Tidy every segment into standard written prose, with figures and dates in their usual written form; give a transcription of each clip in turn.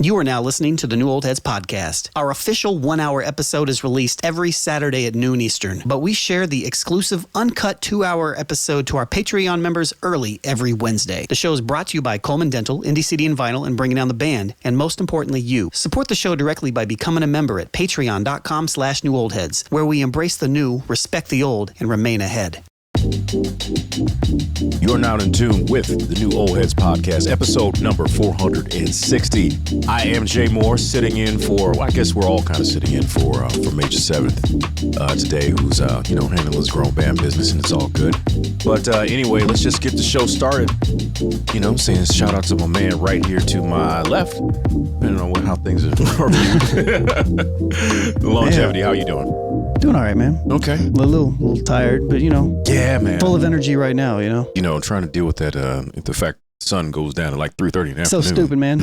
You are now listening to the New Old Heads podcast. Our official 1-hour episode is released every Saturday at noon Eastern, but we share the exclusive uncut 2-hour episode to our Patreon members early every Wednesday. The show is brought to you by Coleman Dental, Indie CD and Vinyl, and Bringing Down the Band, and most importantly, you. Support the show directly by becoming a member at patreon.com/newoldheads, where we embrace the new, respect the old, and remain ahead. You're now in tune with the New Old Heads podcast, episode number 460. I am Jay Moore, sitting in for, well, I guess we're all kind of sitting in for Maja 7th today, who's, handling his grown band business, and it's all good. But anyway, let's just get the show started. You know, saying shout out to my man right here to my left, depending on how things are viewed. Longevity, how you doing? Doing all right, man. Okay. A little tired, but yeah, man. Full of energy right now, Trying to deal with that, the fact the sun goes down at like 3:30 in the so afternoon. stupid, man.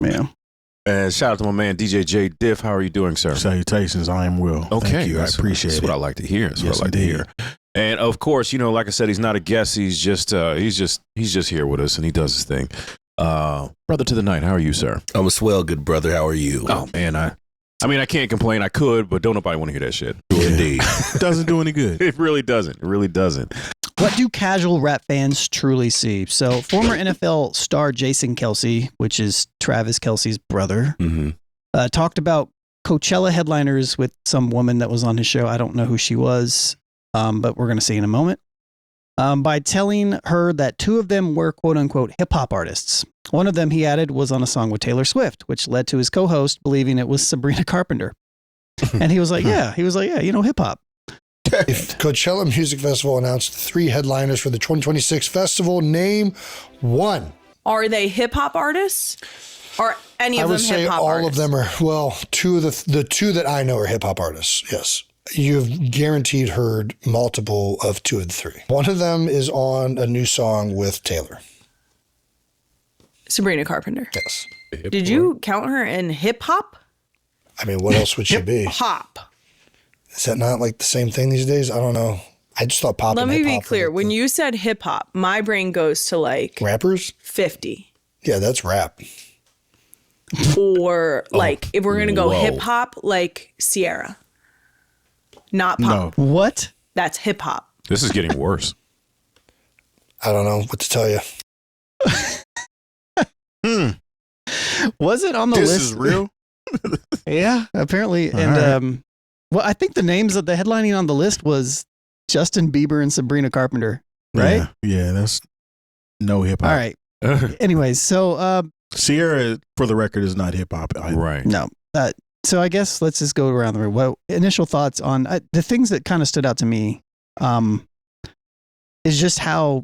Yeah. And shout out to my man, DJ Jay Diff. How are you doing, sir? Salutations, I am well. Okay. Thank you. I appreciate it. That's what I like to hear. That's yes, what I like to hear. And of course, like I said, he's not a guest. He's just here with us, and he does his thing. Brother to the night, how are you, sir? I'm a swell, good brother. How are you? Oh, man, I can't complain. I could, but don't nobody want to hear that shit. Indeed. Doesn't do any good. It really doesn't. It really doesn't. What do casual rap fans truly see? So, former NFL star Jason Kelce, which is Travis Kelce's brother, talked about Coachella headliners with some woman that was on his show. I don't know who she was, but we're going to see in a moment. By telling her that two of them were quote-unquote hip-hop artists. One of them, he added, was on a song with Taylor Swift, which led to his co-host believing it was Sabrina Carpenter. And he was like, yeah, hip-hop. Coachella Music Festival announced 3 headliners for the 2026 festival. Name one. Are they hip-hop artists? Or any of them hip-hop artists? I would say all of them are, well, two of the two that I know are hip-hop artists, yes. You've guaranteed heard multiple of 2 of the 3. One of them is on a new song with Taylor. Sabrina Carpenter. Yes. Did you count her in hip-hop? I mean, what else would she be? Hip-hop. Is that not like the same thing these days? I don't know. I just thought pop and Let me be hip-hop clear. were When you said hip-hop, my brain goes to like... rappers? 50. Yeah, that's rap. Or like, if we're going to go hip-hop, like Sierra. Not pop. No. What? That's hip-hop. This is getting worse. I don't know what to tell you. Was it on the list? This is real? Yeah, apparently. All and right. well, I think the names of the headlining on the list was Justin Bieber and Sabrina Carpenter, right? Yeah, that's no hip hop. All right. Anyways, so Sierra, for the record, is not hip hop. Right. no. So I guess let's just go around the room. Well, initial thoughts on the things that kind of stood out to me is just how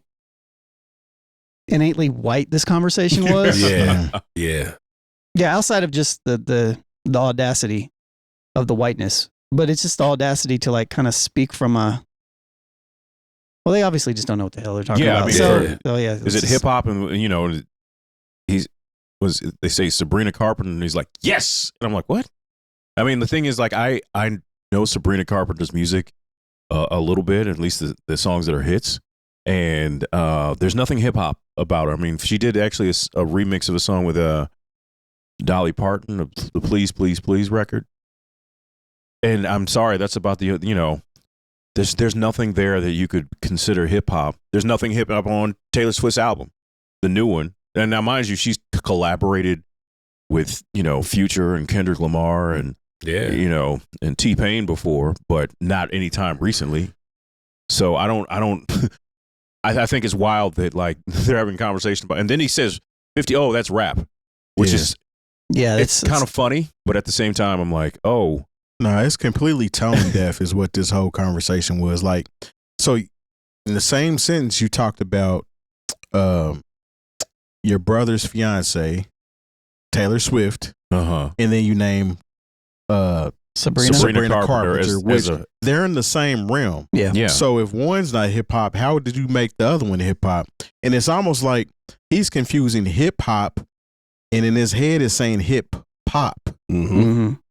innately white this conversation was. Yeah. Yeah, outside of just the audacity of the whiteness, but it's just the audacity to like kind of speak from well, they obviously just don't know what the hell they're talking about. Is it hip hop? And they say Sabrina Carpenter, and he's like, yes, and I'm like, what? I mean, the thing is, like, I know Sabrina Carpenter's music a little bit, at least the songs that are hits, and there's nothing hip hop about her. I mean, she did actually a remix of a song with Dolly Parton, the Please, Please, Please record. And I'm sorry, that's about there's nothing there that you could consider hip hop. There's nothing hip hop on Taylor Swift's album, the new one. And now, mind you, she's collaborated with, Future and Kendrick Lamar and, and T-Pain before, but not anytime recently. So I think it's wild that like they're having a conversation about, and then he says 50, oh, that's rap, which is, it's kind of funny, but at the same time, I'm like, oh. No, it's completely tone deaf is what this whole conversation was like. So in the same sentence, you talked about your brother's fiance, Taylor Swift, and then you name Sabrina Carpenter, which they're in the same realm. Yeah. So if one's not hip hop, how did you make the other one hip hop? And it's almost like he's confusing hip hop, and in his head is saying hip hop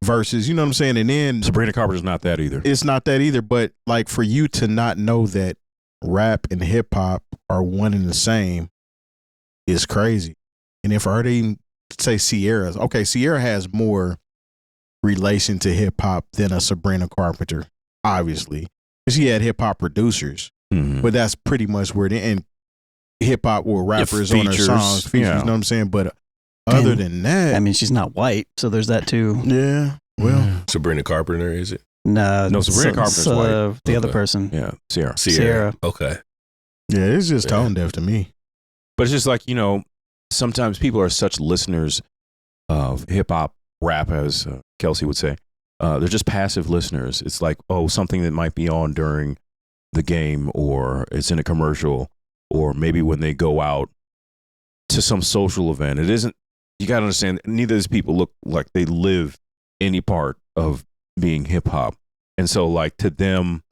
versus, you know what I'm saying? And then Sabrina Carpenter's not that either. It's not that either. But like for you to not know that rap and hip hop are one and the same is crazy. And then for her to even say Sierra. Okay, Sierra has more relation to hip hop than a Sabrina Carpenter, obviously. She had hip hop producers, but that's pretty much where and hip hop or rappers on her songs, features, you know what I'm saying? But other than that, I mean, she's not white, so there's that too. Yeah, well, Sabrina Carpenter, is it? No, Sabrina Carpenter's white. The other person, Yeah, Sierra. Okay. Yeah, it's just tone deaf to me. But it's just like, sometimes people are such listeners of hip hop, rap, as Kelce would say. They're just passive listeners. It's like, something that might be on during the game, or it's in a commercial, or maybe when they go out to some social event. It isn't, you got to understand, neither of these people look like they live any part of being hip hop. And so, like, to them,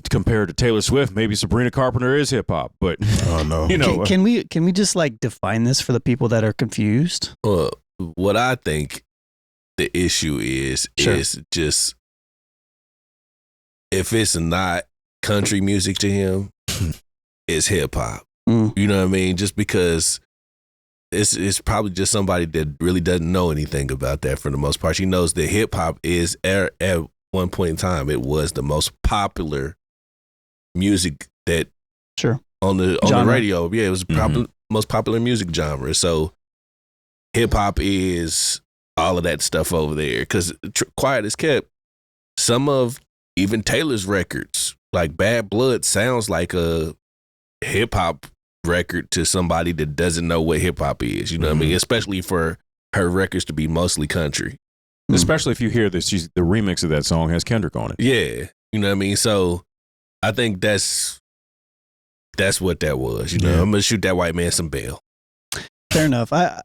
compared to Taylor Swift, maybe Sabrina Carpenter is hip hop, but Can we just like define this for the people that are confused? Well, what I think the issue is just, if it's not country music to him, it's hip hop. You know what I mean? Just because it's probably just somebody that really doesn't know anything about that for the most part. She knows that hip hop is at one point in time, it was the most popular music that on the radio. Yeah, it was most popular music genre. So hip hop is all of that stuff over there. Because quiet as kept, some of even Taylor's records, like Bad Blood, sounds like a hip hop record to somebody that doesn't know what hip hop is. You know what I mean? Especially for her records to be mostly country. Especially if you hear this, the remix of that song has Kendrick on it. Yeah, you know what I mean. So I think that's what that was. I'm gonna shoot that white man some bail. Fair enough. I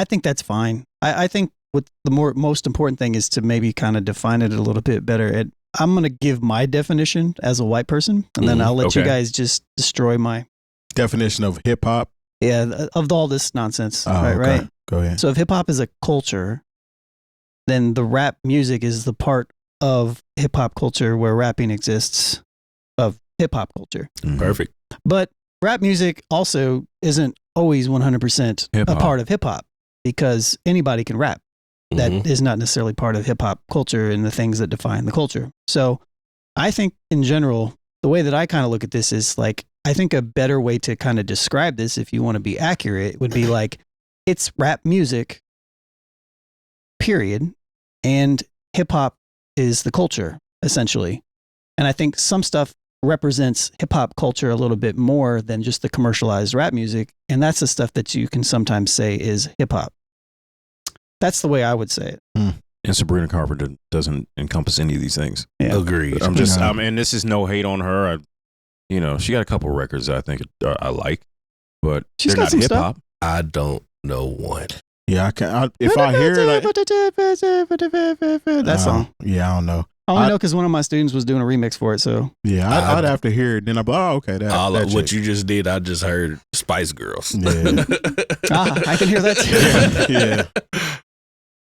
think that's fine. I think what the most important thing is to maybe kind of define it a little bit better. I'm gonna give my definition as a white person, and then I'll let you guys just destroy my definition of hip hop. Yeah, of all this nonsense. Right. Go ahead. So if hip hop is a culture, then the rap music is the part of hip hop culture where rapping exists, of hip hop culture. Perfect. But rap music also isn't always 100% a part of hip hop, because anybody can rap. That is not necessarily part of hip hop culture and the things that define the culture. So I think in general, the way that I kind of look at this is like, I think a better way to kind of describe this, if you want to be accurate, would be like, it's rap music, period. And hip hop is the culture, essentially. And I think some stuff represents hip hop culture a little bit more than just the commercialized rap music. And that's the stuff that you can sometimes say is hip hop. That's the way I would say it. And Sabrina Carpenter doesn't encompass any of these things. Yeah. Agreed. And this is no hate on her. She got a couple of records that I think I like, but she's they're got not hip hop. I don't know one. Yeah, if I hear it, that song. Yeah, I don't know. I only know because one of my students was doing a remix for it. So yeah, I'd have to hear it. Then I'm like, okay, that's what you just did. I just heard Spice Girls. Yeah. I can hear that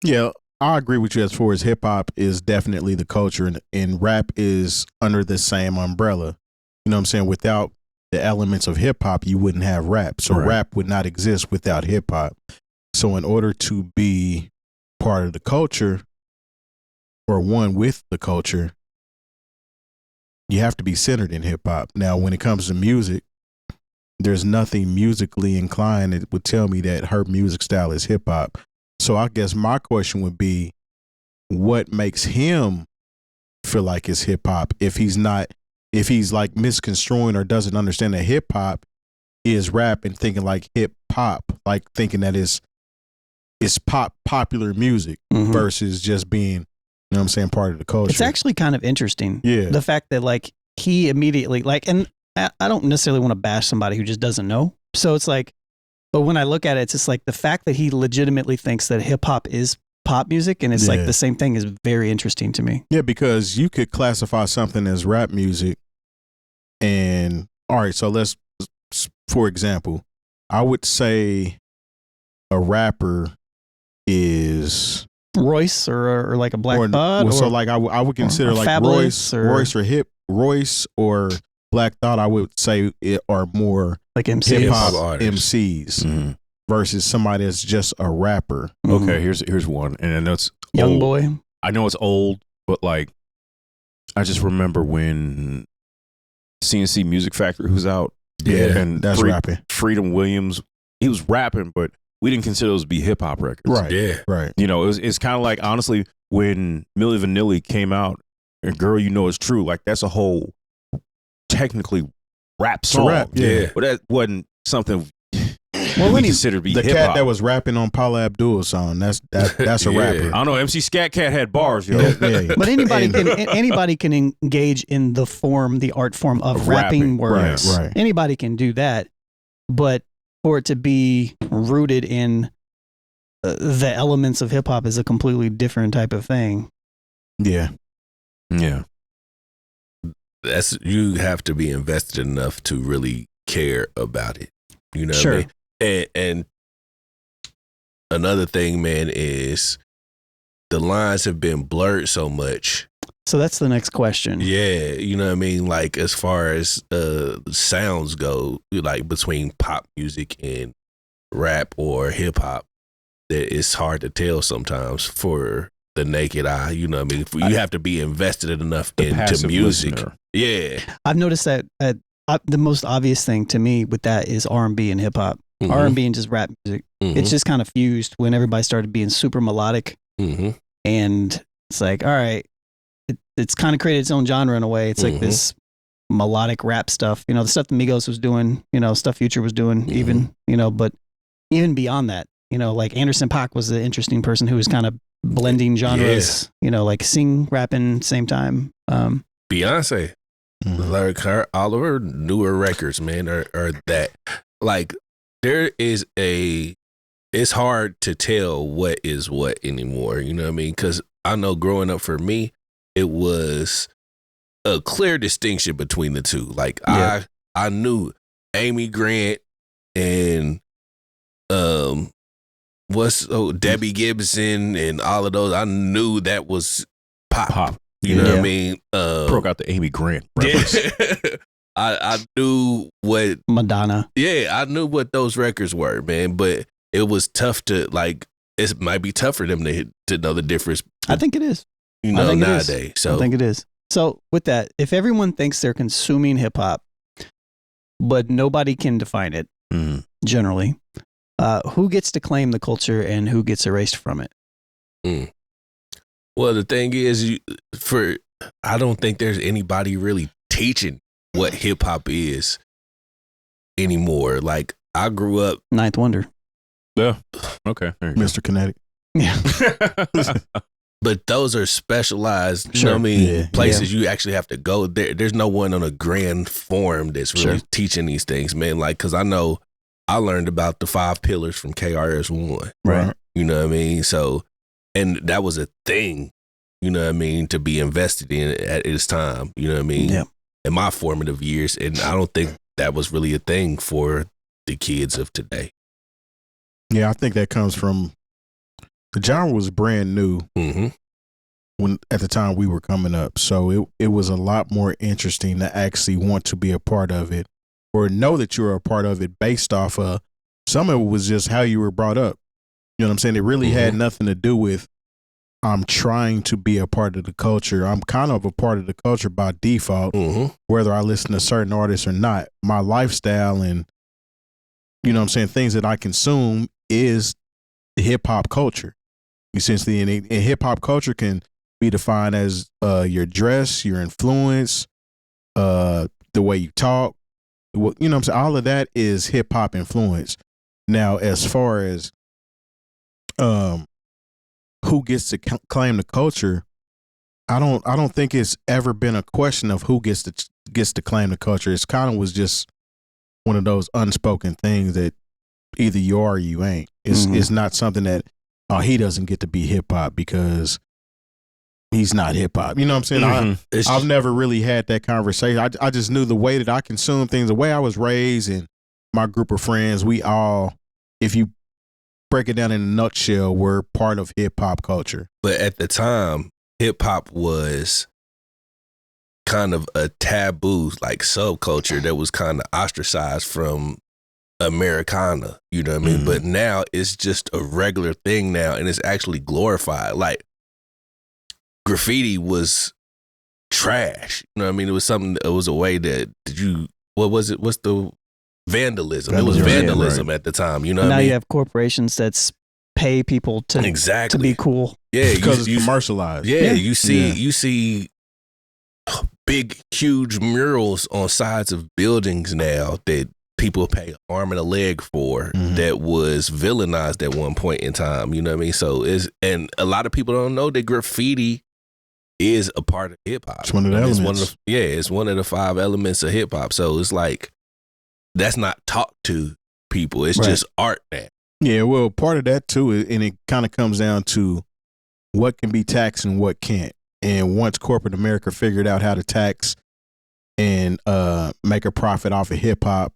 too. Yeah. I agree with you as far as hip hop is definitely the culture, and rap is under the same umbrella. You know what I'm saying? Without the elements of hip hop, you wouldn't have rap. So rap would not exist without hip hop. So in order to be part of the culture, or one with the culture, you have to be centered in hip hop. Now, when it comes to music, there's nothing musically inclined that would tell me that her music style is hip hop. So I guess my question would be, what makes him feel like it's hip hop if he's like misconstruing or doesn't understand that hip hop is rap and thinking like hip hop, like thinking that it's popular music versus just being, you know what I'm saying, part of the culture. It's actually kind of interesting. Yeah. The fact that like he immediately and I don't necessarily want to bash somebody who just doesn't know. So it's like, but when I look at it, it's just like the fact that he legitimately thinks that hip hop is pop music and it's like the same thing is very interesting to me. Yeah, because you could classify something as rap music, and all right, so let's, for example, I would say a rapper is Royce or like a Black Thought. So like I would consider like Royce or Black Thought. I would say it are more like MC hip hop MCs. versus somebody that's just a rapper. Okay, here's one, and I know it's Young old. Boy. I know it's old, but like, I just remember when CNC Music Factory was out. Yeah, and that's rapping. Freedom Williams, he was rapping, but we didn't consider those to be hip hop records. Right. Yeah. Right. You know, it's kind of like, honestly, when Milli Vanilli came out, and Girl You Know It's True, like that's a whole technically rap song. Rap, yeah. But that wasn't something Well, we considered to be The hip cat hop. that was rapping on Paula Abdul's song, that's a Yeah. rapper. I don't know, MC Scat Cat had bars, yo. Yeah. But anybody can engage in the art form of rapping words. Right. Anybody can do that, but for it to be rooted in the elements of hip hop is a completely different type of thing. Yeah. Yeah. That's, you have to be invested enough to really care about it. You know Sure. what I mean? And another thing, man, is the lines have been blurred so much. So that's the next question. Yeah, you know what I mean? Like, as far as sounds go, like between pop music and rap or hip hop, that it's hard to tell sometimes for the naked eye. You know what I mean? You have to be invested enough The into passive music. listener. Yeah. I've noticed that the most obvious thing to me with that is R&B and hip hop. Mhm. R&B and just rap music. Mhm. It's just kind of fused when everybody started being super melodic, Mhm. and it's like, all right, it's kind of created its own genre in a way. It's like this melodic rap stuff, the stuff the Migos was doing, stuff Future was doing, even, but even beyond that, like Anderson .Paak was the interesting person who was kind of blending genres, like sing, rapping, same time. Beyonce, like all of her newer records, man, are that, like, there is it's hard to tell what is what anymore. You know what I mean? Because I know growing up for me, it was a clear distinction between the two. Like, Yeah. I knew Amy Grant and Debbie Gibson and all of those. I knew that was pop. You know what I mean? Broke out the Amy Grant reference. Yeah. I knew what Madonna. Yeah, I knew what those records were, man. But it was tough to, like, it might be tough for them to know the difference. I think it is. You I know, think it is. nowadays. So I think it is. So with that, if everyone thinks they're consuming hip hop, but nobody can define it generally, who gets to claim the culture and who gets erased from it? Well, the thing is, I don't think there's anybody really teaching what hip hop is anymore. Like, I grew up. Ninth Wonder. Yeah. Okay. Mr. Kinetic. Yeah. But those are specialized, you know what I mean, places you actually have to go. There's no one on a grand form that's really teaching these things, man. Like, because I know I learned about the 5 pillars from KRS-One. Right. You know what I mean? So, and that was a thing, you know what I mean, to be invested in at its time, you know what I mean? Yeah. In my formative years. And I don't think that was really a thing for the kids of today. Yeah, I think that comes from the genre was brand new when at the time we were coming up. So it was a lot more interesting to actually want to be a part of it or know that you were a part of it based off of some of it was just how you were brought up. You know what I'm saying? It really had nothing to do with I'm trying to be a part of the culture. I'm kind of a part of the culture by default, whether I listen to certain artists or not. My lifestyle and, you know what I'm saying, things that I consume is hip hop culture. Essentially, and hip hop culture can be defined as your dress, your influence, the way you talk. You know what I'm saying? All of that is hip hop influence. Now, as far as who gets to claim the culture, I don't think it's ever been a question of who gets to claim the culture. It's kind of was just one of those unspoken things that either you are or you ain't. It's not something that he doesn't get to be hip hop because he's not hip hop. You know what I'm saying? I've never really had that conversation. I just knew the way that I consume things, the way I was raised, and my group of friends. We all, if you break it down in a nutshell, we're part of hip hop culture. But at the time, hip hop was kind of a taboo, like subculture that was kind of ostracized from Americana, you know what I mean? But now it's just a regular thing now, and it's actually glorified. Like, graffiti was trash, you know what I mean? It was something, it was a way that, what was it? What's the vandalism? It was vandalism at the time, you know what I mean? Now you have corporations that's pay people to be cool. Yeah, because it's commercialized. Yeah, you see big, huge murals on sides of buildings now that people pay an arm and a leg for, that was villainized at one point in time. You know what I mean? So and a lot of people don't know that graffiti is a part of hip hop. It's one of the elements. It's one of the 5 elements of hip hop. So it's like, that's not taught to people. It's just art now. Yeah, well, part of that too, and it kind of comes down to what can be taxed and what can't. And once corporate America figured out how to tax and make a profit off of hip hop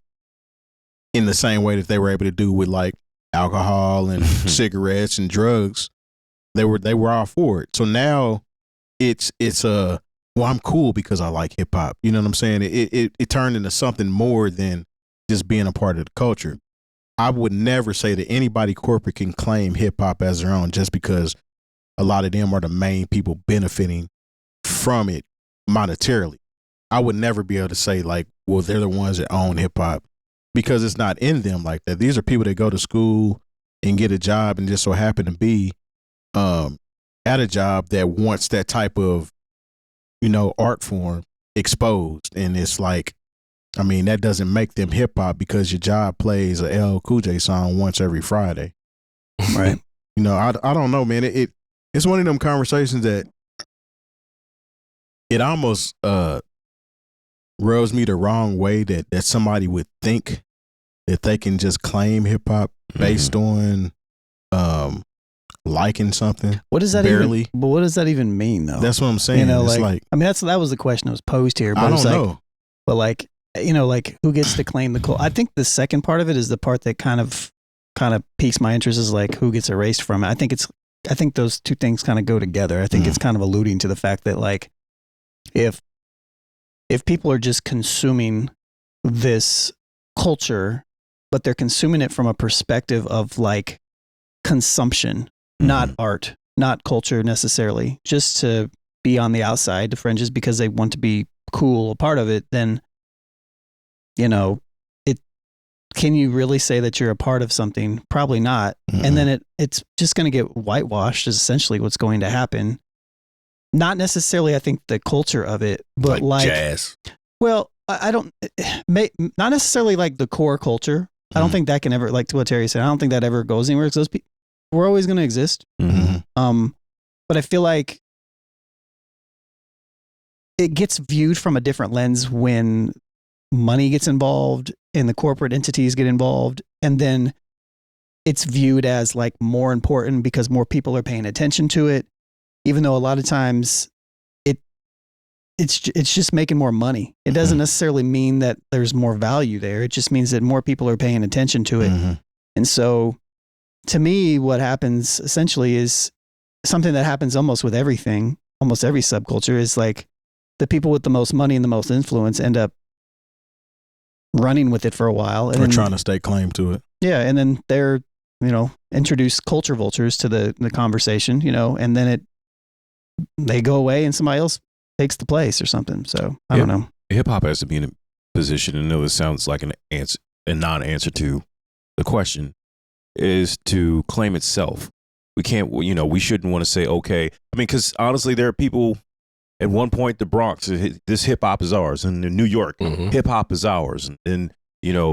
in the same way that they were able to do with like alcohol and cigarettes and drugs, they were all for it. So now it's well, I'm cool because I like hip hop. You know what I'm saying? It turned into something more than just being a part of the culture. I would never say that anybody corporate can claim hip hop as their own just because a lot of them are the main people benefiting from it monetarily. I would never be able to say like, well, they're the ones that own hip hop, because it's not in them like that. These are people that go to school and get a job and just so happen to be at a job that wants that type of, art form exposed. And it's like, I mean, that doesn't make them hip hop because your job plays a LL Cool J song once every Friday. Right. I don't know, man. It's one of them conversations that it almost rubs me the wrong way that somebody would think that they can just claim hip hop based on liking something. What does that barely? But what does that even mean, though? That's what I'm saying. It's like I mean, that was the question that was posed here. But I don't know. But like, who gets to claim the I think the second part of it is the part that kind of piques my interest, is like who gets erased from it. I think those two things kind of go together. I think it's kind of alluding to the fact that like if people are just consuming this culture, but they're consuming it from a perspective of like consumption, not art, not culture necessarily, just to be on the outside, the fringes, because they want to be cool, a part of it, then can you really say that you're a part of something? Probably not. And then it's just going to get whitewashed, is essentially what's going to happen. Not necessarily, I think, the culture of it, but like jazz. Well, I don't, not necessarily like the core culture. I don't think that can ever, like what Terry said, I don't think that ever goes anywhere, because those people, we're always going to exist. But I feel like it gets viewed from a different lens when money gets involved and the corporate entities get involved, and then it's viewed as like more important because more people are paying attention to it, even though a lot of times it's just making more money. It doesn't necessarily mean that there's more value there. It just means that more people are paying attention to it. And so to me, what happens essentially is something that happens almost with everything, almost every subculture, is like the people with the most money and the most influence end up running with it for a while. And or trying to stake claim to it. Yeah. And then they're, introduce culture vultures to the conversation, and then they go away and somebody else takes the place or something. So I don't know. Hip hop has to be in a position, and I know this sounds like a non-answer to the question, is to claim itself. We can't, we shouldn't want to say, okay. I mean, because honestly, there are people at one point, the Bronx, this hip hop is ours. And in New York, hip hop is ours. And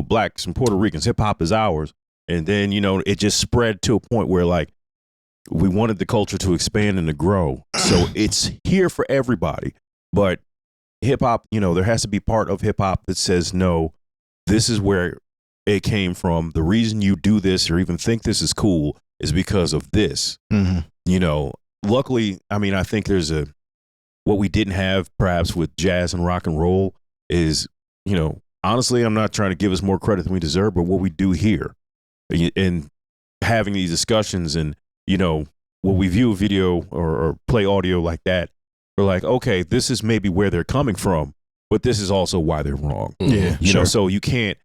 blacks and Puerto Ricans, hip hop is ours. And then, it just spread to a point where like we wanted the culture to expand and to grow. So it's here for everybody. But hip hop, there has to be part of hip hop that says, no, this is where it came from. The reason you do this or even think this is cool is because of this. Luckily, I mean, I think there's what we didn't have perhaps with jazz and rock and roll is, honestly, I'm not trying to give us more credit than we deserve, but what we do here and having these discussions and, when we view a video or play audio like that, we're like, okay, this is maybe where they're coming from, but this is also why they're wrong. Yeah. So you can't,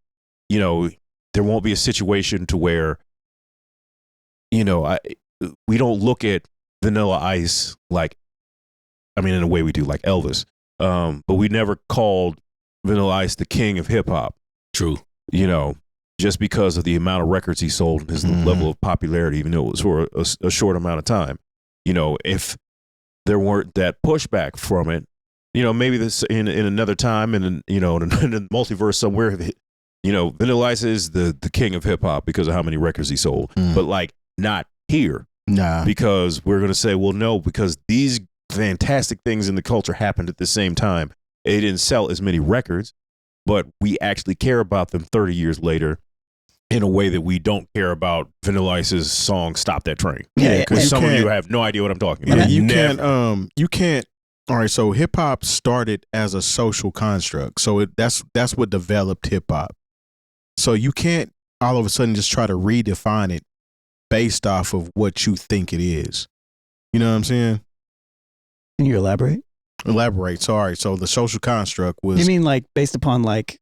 there won't be a situation to where, you know, we don't look at Vanilla Ice like, I mean, in a way we do, like Elvis, but we never called Vanilla Ice the king of hip hop. True. You know, just because of the amount of records he sold and his level of popularity, even though it was for a short amount of time. You know, if there weren't that pushback from it, you know, maybe this in another time and, you know, in the multiverse somewhere, you know, Vanilla Ice is the king of hip hop because of how many records he sold, but like not here. Nah. Because we're going to say, well, no, because these fantastic things in the culture happened at the same time. They didn't sell as many records, but we actually care about them 30 years later in a way that we don't care about Vanilla Ice's song "Stop That Train." Yeah, because some of you have no idea what I'm talking Yeah, about. you can't. All right, so hip hop started as a social construct, so that's what developed hip hop. So you can't all of a sudden just try to redefine it based off of what you think it is. You know what I'm saying? Can you elaborate? Elaborate. So, all right, so the social construct was. You mean like based upon like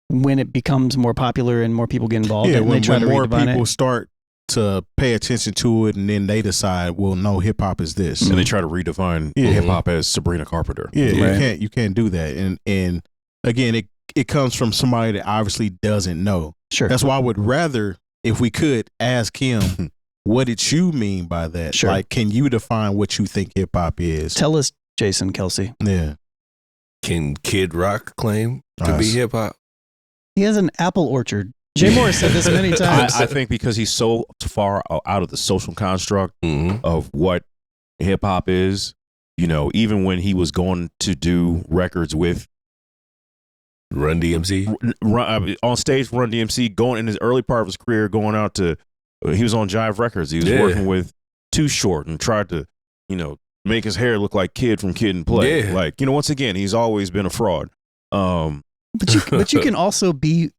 when it becomes more popular and more people get involved? Yeah, and when they try to more redefine people it? start to pay attention to it, and then they decide, well, no, hip hop is this. And they try to redefine hip hop as Sabrina Carpenter. Yeah, you can't do that. And again, it comes from somebody that obviously doesn't know. Sure. That's why I would rather, if we could, ask him, what did you mean by that? Sure. Like, can you define what you think hip hop is? Tell us, Jason Kelce. Yeah. Can Kid Rock claim to be hip hop? He has an apple orchard. Jay Moore said this many times. I think because he's so far out of the social construct of what hip hop is, you know, even when he was going to do records with Run DMC, on stage, Run DMC, going in his early part of his career, going out to, he was on Jive Records. He was working with Too Short and tried to, you know, make his hair look like Kid from Kid and Play. Yeah. Like, you know, once again, he's always been a fraud. But you can also be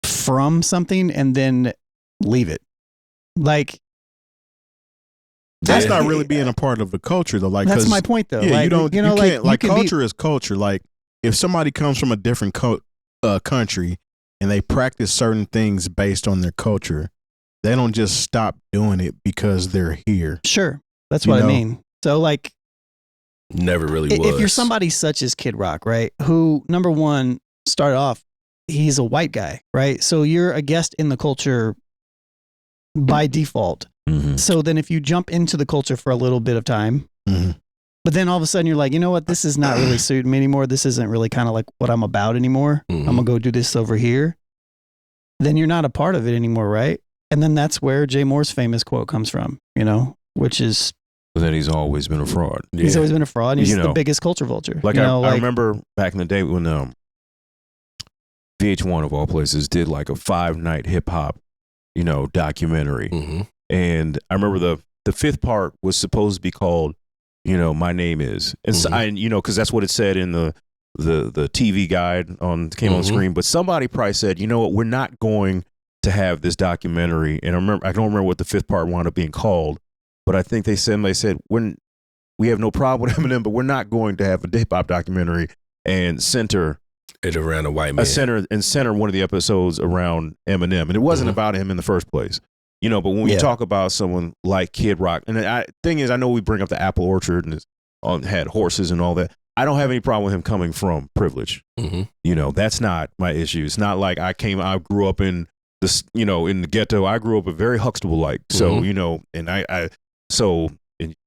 from something and then leave it. Like that's not really being a part of the culture though. Like, that's my point though. Yeah, like, you can't, like culture be, is culture. Like if somebody comes from a different country and they practice certain things based on their culture, they don't just stop doing it because they're here. Sure. That's what I mean. So like never really was. If you're somebody such as Kid Rock, right? Who, number one, started off, he's a white guy, right? So you're a guest in the culture by default. So then if you jump into the culture for a little bit of time, but then all of a sudden you're like, you know what? This is not really suiting me anymore. This isn't really kind of like what I'm about anymore. I'm going to go do this over here. Then you're not a part of it anymore, right? And then that's where Jay Moore's famous quote comes from, you know, which is, that he's always been a fraud. He's always been a fraud. And he's the biggest culture vulture. Like, I remember back in the day when VH1 of all places did like a 5-night hip hop, you know, documentary. And I remember the fifth part was supposed to be called, you know, My Name Is. And so you know, because that's what it said in the TV guide came on screen. But somebody probably said, you know what, we're not going to have this documentary. And I don't remember what the fifth part wound up being called. But I think they said when we have no problem with Eminem, but we're not going to have a hip hop documentary and center it around a white man. Center one of the episodes around Eminem, and it wasn't about him in the first place, you know. But when we talk about someone like Kid Rock, and the thing is, I know we bring up the apple orchard and had horses and all that. I don't have any problem with him coming from privilege. You know, that's not my issue. It's not like I grew up in this, you know, in the ghetto. I grew up a very Huxtable like, so you know, and So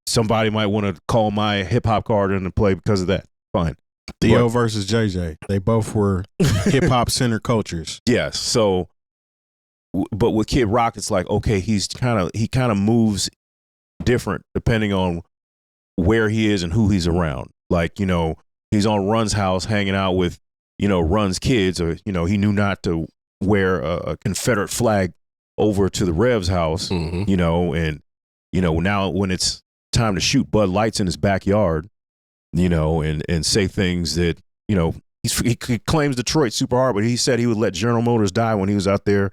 somebody might want to call my hip hop card in and play because of that. Fine. Theo versus JJ. They both were hip hop center cultures. Yes. So, but with Kid Rock, it's like, okay, he kind of moves different depending on where he is and who he's around. Like, you know, he's on Run's house hanging out with, you know, Run's kids, or, you know, he knew not to wear a Confederate flag over to the Rev's house, you know, and, you know, now when it's time to shoot Bud Lights in his backyard, you know, and say things that, you know, he claims Detroit super hard, but he said he would let General Motors die when he was out there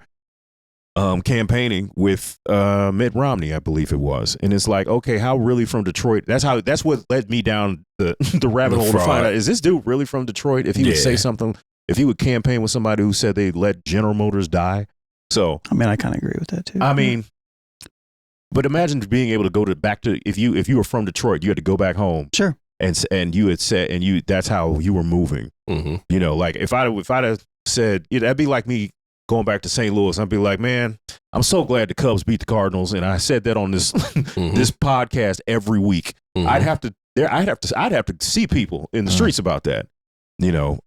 campaigning with Mitt Romney, I believe it was. And it's like, okay, how really from Detroit? That's what led me down the rabbit hole to find out, is this dude really from Detroit? If he would say something if he would campaign with somebody who said they let General Motors die. So I mean, I kind of agree with that too. I mean, but imagine being able to go back to if you were from Detroit, you had to go back home. Sure. And you had said that's how you were moving. Mm-hmm. You know, like if I'd have said, that'd be like me going back to St. Louis. I'd be like, man, I'm so glad the Cubs beat the Cardinals, and I said that on this this podcast every week. Mm-hmm. I'd have to see people in the streets about that. You know,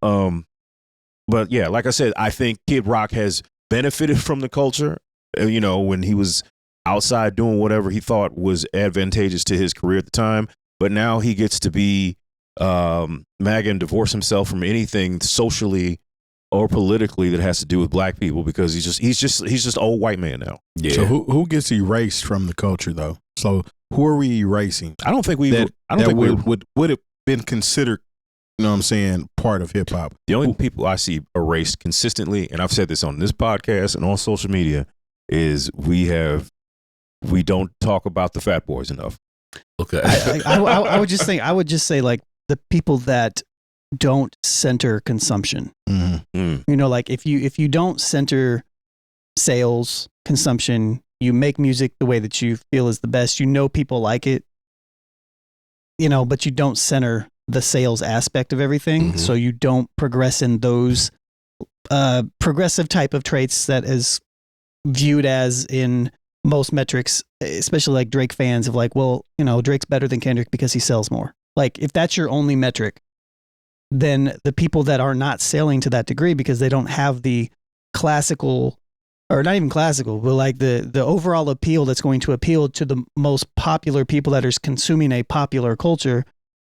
but yeah, like I said, I think Kid Rock has benefited from the culture. You know, when he was outside doing whatever he thought was advantageous to his career at the time. But now he gets to be MAGA and divorce himself from anything socially or politically that has to do with black people because he's just old white man now. Yeah. So who gets erased from the culture though? So who are we erasing? I don't think we would have been considered, you know what I'm saying, part of hip hop. The only people I see erased consistently, and I've said this on this podcast and on social media, is we don't talk about the Fat Boys enough. Okay. I would just say like the people that don't center consumption. Mm. You know, like if you don't center sales, consumption, you make music the way that you feel is the best. You know, people like it. You know, but you don't center the sales aspect of everything, Mm-hmm. so you don't progress in those progressive type of traits that is viewed as in most metrics, especially like Drake fans of like, well, you know, Drake's better than Kendrick because he sells more. Like if that's your only metric, then the people that are not selling to that degree because they don't have the classical, or not even classical, but like the overall appeal that's going to appeal to the most popular people that are consuming a popular culture,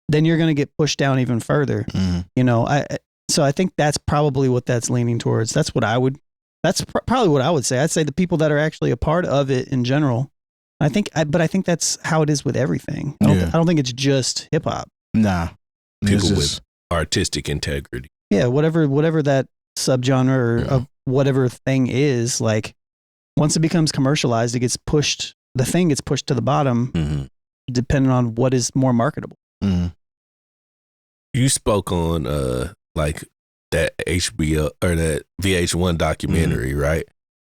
then you're going to get pushed down even further. You know, so I think that's probably what that's leaning towards. That's probably what I would say. I'd say the people that are actually a part of it in general. But I think that's how it is with everything. I don't think it's just hip hop. Nah. People with artistic integrity. Yeah, whatever that subgenre of whatever thing is, like once it becomes commercialized, the thing gets pushed to the bottom, depending on what is more marketable. You spoke on like that HBO or that VH1 documentary, right?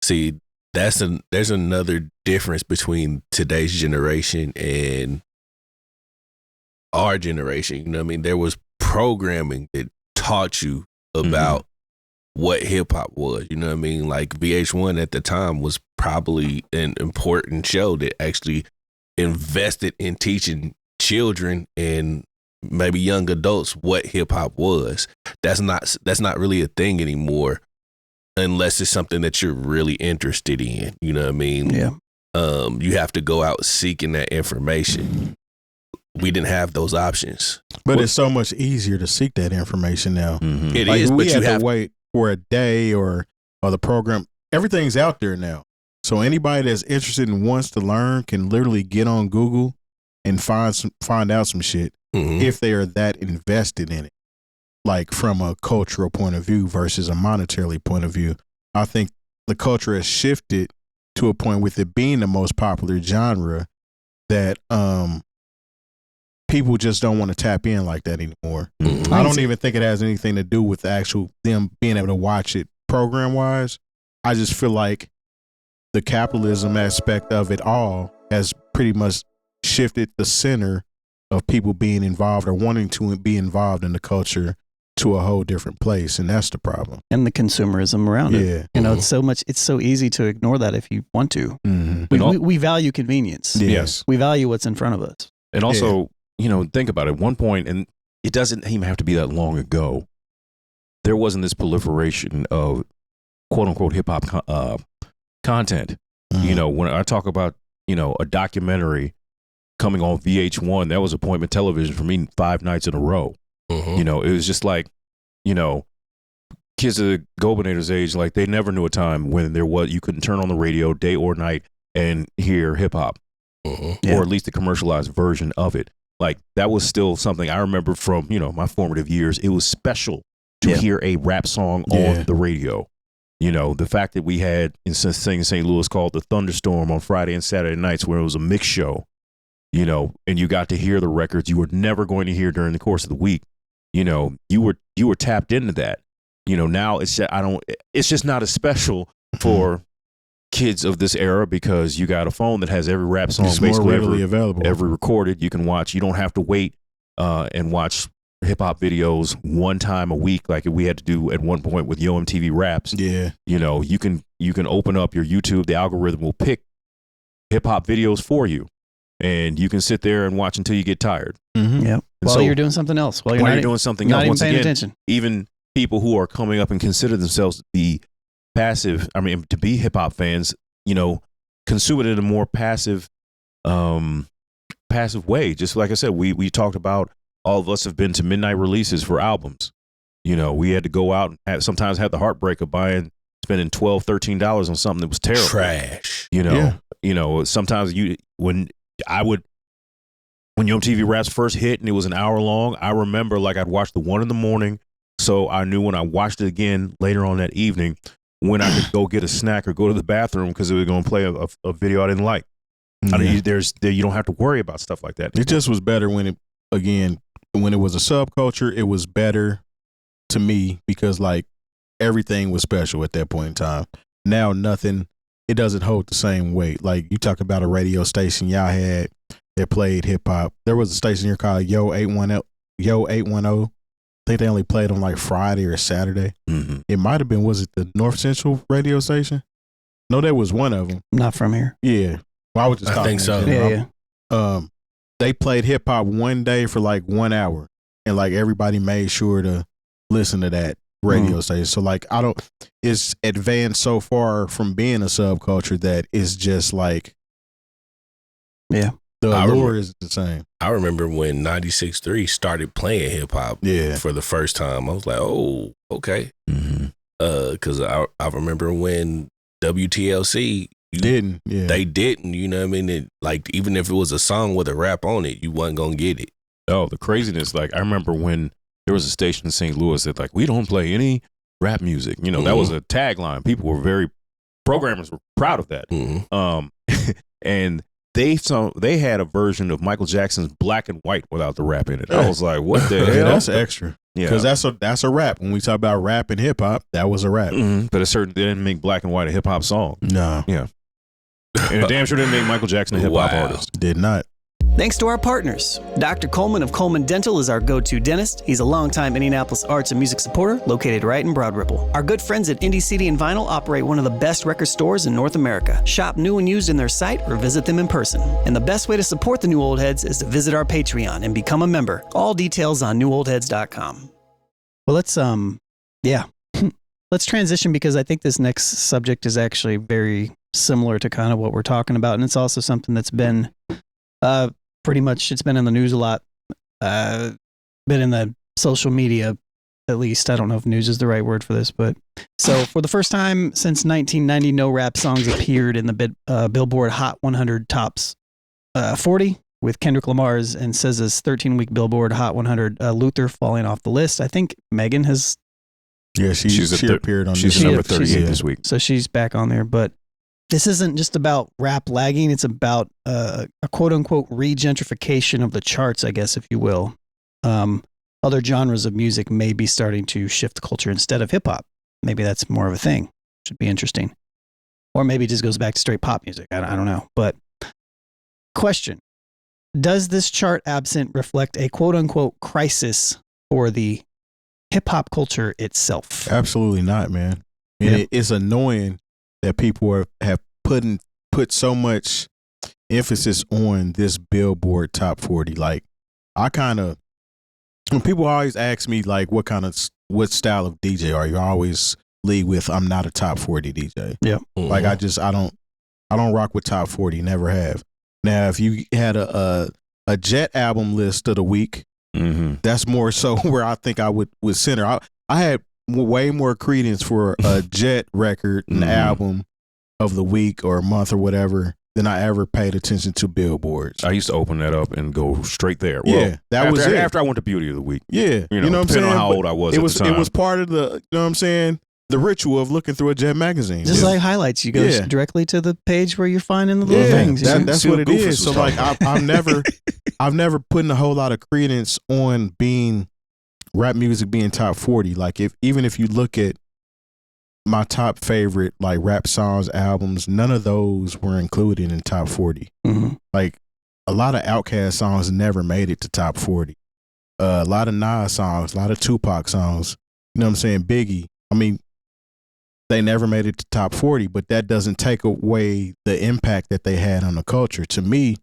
See, there's another difference between today's generation and our generation. You know what I mean? There was programming that taught you about what hip hop was. You know what I mean? Like VH1 at the time was probably an important show that actually invested in teaching children and maybe young adults what hip hop was. That's not really a thing anymore unless it's something that you're really interested in. You know what I mean? Yeah. You have to go out seeking that information. We didn't have those options. But it's so much easier to seek that information now. It like is, we but have you have to wait for a day or the program. Everything's out there now. So anybody that's interested and wants to learn can literally get on Google and find out some shit if they are that invested in it. Like from a cultural point of view versus a monetarily point of view. I think the culture has shifted to a point with it being the most popular genre that people just don't want to tap in like that anymore. I don't even think it has anything to do with the actual them being able to watch it program wise. I just feel like the capitalism aspect of it all has pretty much shifted the center of people being involved or wanting to be involved in the culture to a whole different place, and that's the problem. And the consumerism around it. You know, it's so easy to ignore that if you want to. We value convenience. Yes. We value what's in front of us. And also, you know, think about it. At one point, and it doesn't even have to be that long ago, there wasn't this proliferation of quote unquote hip hop content. You know, when I talk about, you know, a documentary coming on VH1, that was appointment television for me 5 nights in a row. You know, it was just like, you know, kids of the Gobinator's age, like they never knew a time when you couldn't turn on the radio day or night and hear hip hop, or at least the commercialized version of it. Like that was still something I remember from, you know, my formative years. It was special to hear a rap song on the radio. You know, the fact that we had in St. Louis called the Thunderstorm on Friday and Saturday nights, where it was a mix show, you know, and you got to hear the records you were never going to hear during the course of the week. You know, you were tapped into that. now it's just not as special for kids of this era because you got a phone that has every rap song it's more basically readily available. Every recorded you can watch. You don't have to wait and watch hip hop videos one time a week like we had to do at one point with Yo MTV Raps. Yeah. You can open up your YouTube, the algorithm will pick hip hop videos for you. And you can sit there and watch until you get tired. Mm-hmm. Yeah. While you're doing something else. While you're doing something else. Not even Once paying again, attention. Even people who are coming up and consider themselves to be passive, to be hip hop fans, consume it in a more passive way. Just like I said, we talked about all of us have been to midnight releases for albums. We had to go out and sometimes had the heartbreak of spending $12, $13 on something that was terrible. Trash. Sometimes when Yo MTV Raps first hit and it was an hour long, I remember like I'd watch the one in the morning, so I knew when I watched it again later on that evening when I could go get a snack or go to the bathroom because it was going to play a video I didn't like. Yeah. You don't have to worry about stuff like that. It just was better when it was a subculture. It was better to me because like everything was special at that point in time. Now nothing. It doesn't hold the same weight. Like you talk about a radio station y'all had that played hip hop. There was a station here called Yo 810. I think they only played on like Friday or Saturday. Mm-hmm. It might have been, was it the North Central radio station? No, that was one of them. Not from here. Yeah. Well, I was just I talking. think so. Yeah. They played hip hop one day for like 1 hour and like everybody made sure to listen to that radio station. So like it's advanced so far from being a subculture that it's just like the allure is the same. I remember when 96.3 started playing hip hop for the first time. I was like, oh, okay. Mm-hmm. Because I remember when WTLC didn't. They didn't, you know what I mean? Like even if it was a song with a rap on it, you wasn't gonna get it. Oh, the craziness. Like I remember when there was a station in St. Louis that like, we don't play any rap music. That was a tagline. People were programmers were proud of that. Mm-hmm. And they had a version of Michael Jackson's Black and White without the rap in it. I was like, what the hell? That's extra. Yeah. Because that's a rap. When we talk about rap and hip hop, that was a rap. Mm-hmm. But they didn't make Black and White a hip hop song. No. Yeah. And it damn sure didn't make Michael Jackson a hip hop artist. Did not. Thanks to our partners. Dr. Coleman of Coleman Dental is our go-to dentist. He's a longtime Indianapolis arts and music supporter located right in Broad Ripple. Our good friends at Indie CD and Vinyl operate one of the best record stores in North America. Shop new and used in their site or visit them in person. And the best way to support the New Old Heads is to visit our Patreon and become a member. All details on newoldheads.com. Well, let's let's transition because I think this next subject is actually very similar to kind of what we're talking about. And it's also something that's been pretty much, it's been in the news a lot, been in the social media, at least. I don't know if news is the right word for this, but so for the first time since 1990, no rap songs appeared in the Billboard Hot 100 Tops 40 with Kendrick Lamar's and SZA's 13-week Billboard Hot 100 Luther falling off the list. I think Megan has. Yeah, she appeared on. She's number 38 this week, so she's back on there, but. This isn't just about rap lagging. It's about a quote-unquote regentrification of the charts, I guess, if you will. Other genres of music may be starting to shift culture instead of hip-hop. Maybe that's more of a thing. Should be interesting. Or maybe it just goes back to straight pop music. I don't know. But question, does this chart absent reflect a quote-unquote crisis for the hip-hop culture itself? Absolutely not, man. And it's annoying that people have put so much emphasis on this Billboard Top 40. Like, when people always ask me like what style of DJ are you, I always lead with I'm not a Top 40 DJ. Yeah. Mm-hmm. Like I don't rock with Top 40, never have. Now, if you had a Jet album list of the week, that's more so where I think I would center. I had way more credence for a Jet record, an album of the week or month or whatever than I ever paid attention to Billboards. I used to open that up and go straight there. Yeah, was it. After I went to Beauty of the Week. Yeah, you know what I'm saying? Depending on how old I was at the time. It was part of the, you know what I'm saying, the ritual of looking through a Jet magazine. Just like highlights, you go directly to the page where you're finding the little things. That's what it is. So like I've never put in a whole lot of credence on being rap music being top 40, like even if you look at my top favorite like rap songs, albums, none of those were included in top 40. Mm-hmm. Like a lot of Outkast songs never made it to top 40. A lot of Nas songs, a lot of Tupac songs, you know what I'm saying? Biggie. I mean, they never made it to top 40, but that doesn't take away the impact that they had on the culture. To me,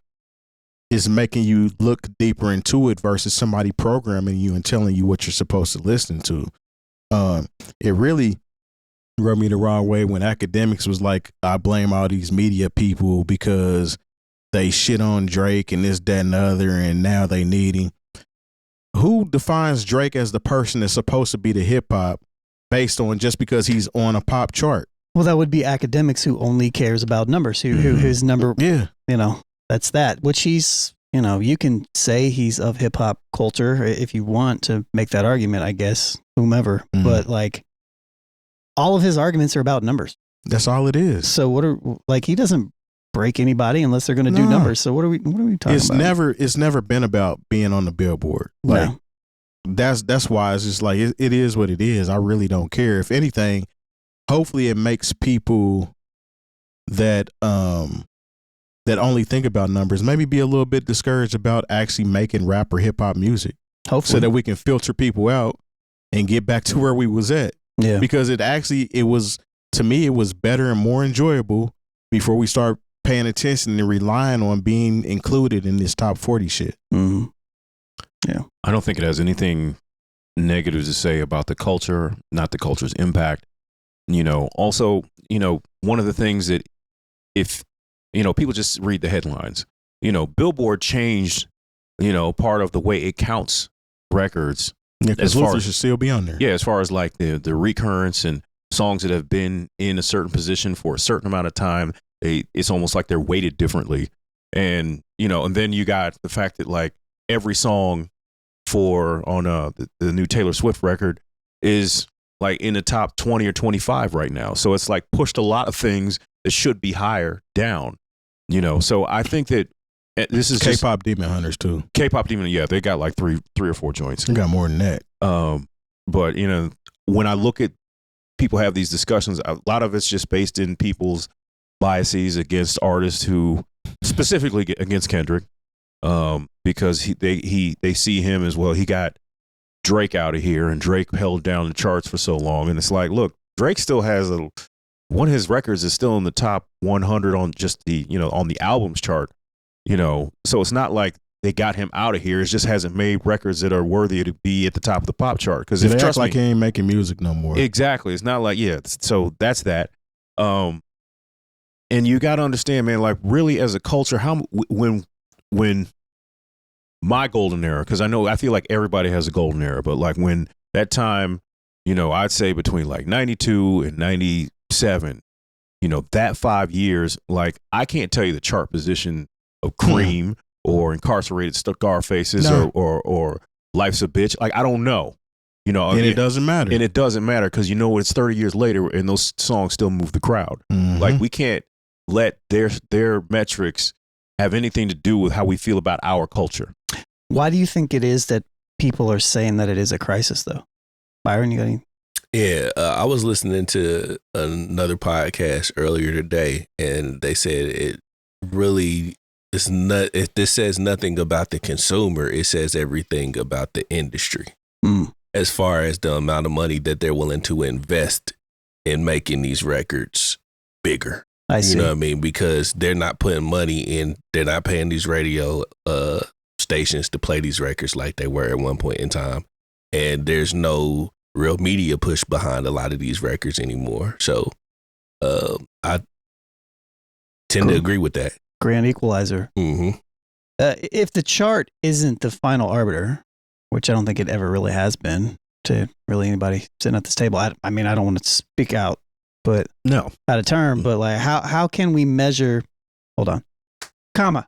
it's making you look deeper into it versus somebody programming you and telling you what you're supposed to listen to. It really rubbed me the wrong way when academics was like, I blame all these media people because they shit on Drake and this, that, and the other, and now they need him. Who defines Drake as the person that's supposed to be the hip hop based on just because he's on a pop chart? Well, that would be academics who only cares about numbers, whose number, Yeah. you know, that's that, which he's, you know, you can say he's of hip hop culture if you want to make that argument, I guess, whomever, but like all of his arguments are about numbers. That's all it is. So what are, like, he doesn't break anybody unless they're going to do numbers. So what are we talking about? It's never been about being on the Billboard. Like that's why it's just like, it is what it is. I really don't care. If anything, hopefully it makes people that only think about numbers maybe be a little bit discouraged about actually making rap or hip hop music. Hopefully. So that we can filter people out and get back to where we was at. Yeah. Because it was, to me, it was better and more enjoyable before we start paying attention and relying on being included in this top 40 shit. Mm-hmm. Yeah. I don't think it has anything negative to say about the culture, not the culture's impact. You know, also, you know, one of the things that if, you know, people just read the headlines, you know, Billboard changed, you know, part of the way it counts records. Yeah, because Luther should still be on there. Yeah, as far as like the recurrence and songs that have been in a certain position for a certain amount of time, it's almost like they're weighted differently. And, you know, and then you got the fact that like every song on the new Taylor Swift record is like in the top 20 or 25 right now. So it's like pushed a lot of things that should be higher down, you know. So I think that this is K-pop Demon Hunters too. K-pop Demon, yeah, they got like three or four joints. They got more than that. But, you know, when I look at people have these discussions, a lot of it's just based in people's biases against artists who, specifically against Kendrick, because they see him as, well, he got Drake out of here and Drake held down the charts for so long. And it's like, look, Drake still has one of his records is still in the top 100 on just the, you know, on the albums chart, you know. So it's not like they got him out of here. It just hasn't made records that are worthy to be at the top of the pop chart. Because if trust like he ain't making music no more. Exactly. It's not like, yeah. So that's that. And you got to understand, man, like really as a culture, when my golden era, because I feel like everybody has a golden era, but like when that time, you know, I'd say between like 92 and 97, you know, that 5 years, like I can't tell you the chart position of Cream or Incarcerated Scarfaces or Life's a Bitch. Like, I don't know, you know. And it doesn't matter. And it doesn't matter because you know it's 30 years later and those songs still move the crowd. Mm-hmm. Like, we can't let their metrics have anything to do with how we feel about our culture. Why do you think it is that people are saying that it is a crisis, though? Byron, you got any? Yeah, I was listening to another podcast earlier today, and they said it really is not. This says nothing about the consumer. It says everything about the industry, as far as the amount of money that they're willing to invest in making these records bigger. I see. You know what I mean? Because they're not putting money in. They're not paying these radio stations to play these records like they were at one point in time, and there's no real media push behind a lot of these records anymore. So I tend to agree with that. Grand equalizer. Mm-hmm. If the chart isn't the final arbiter, which I don't think it ever really has been to really anybody sitting at this table. I mean, I don't want to speak out, but no, out of term, but like how can we measure, hold on, comma.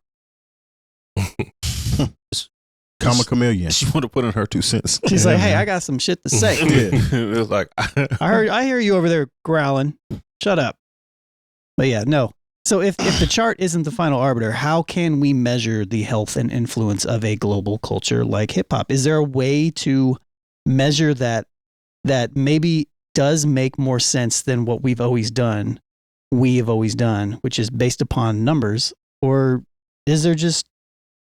Comma chameleon. She want to put in her 2 cents. She's like, hey, I got some shit to say. It was like, I hear you over there growling. Shut up. But yeah, no. So if the chart isn't the final arbiter, how can we measure the health and influence of a global culture like hip hop? Is there a way to measure that maybe does make more sense than what we have always done, which is based upon numbers? Or is there just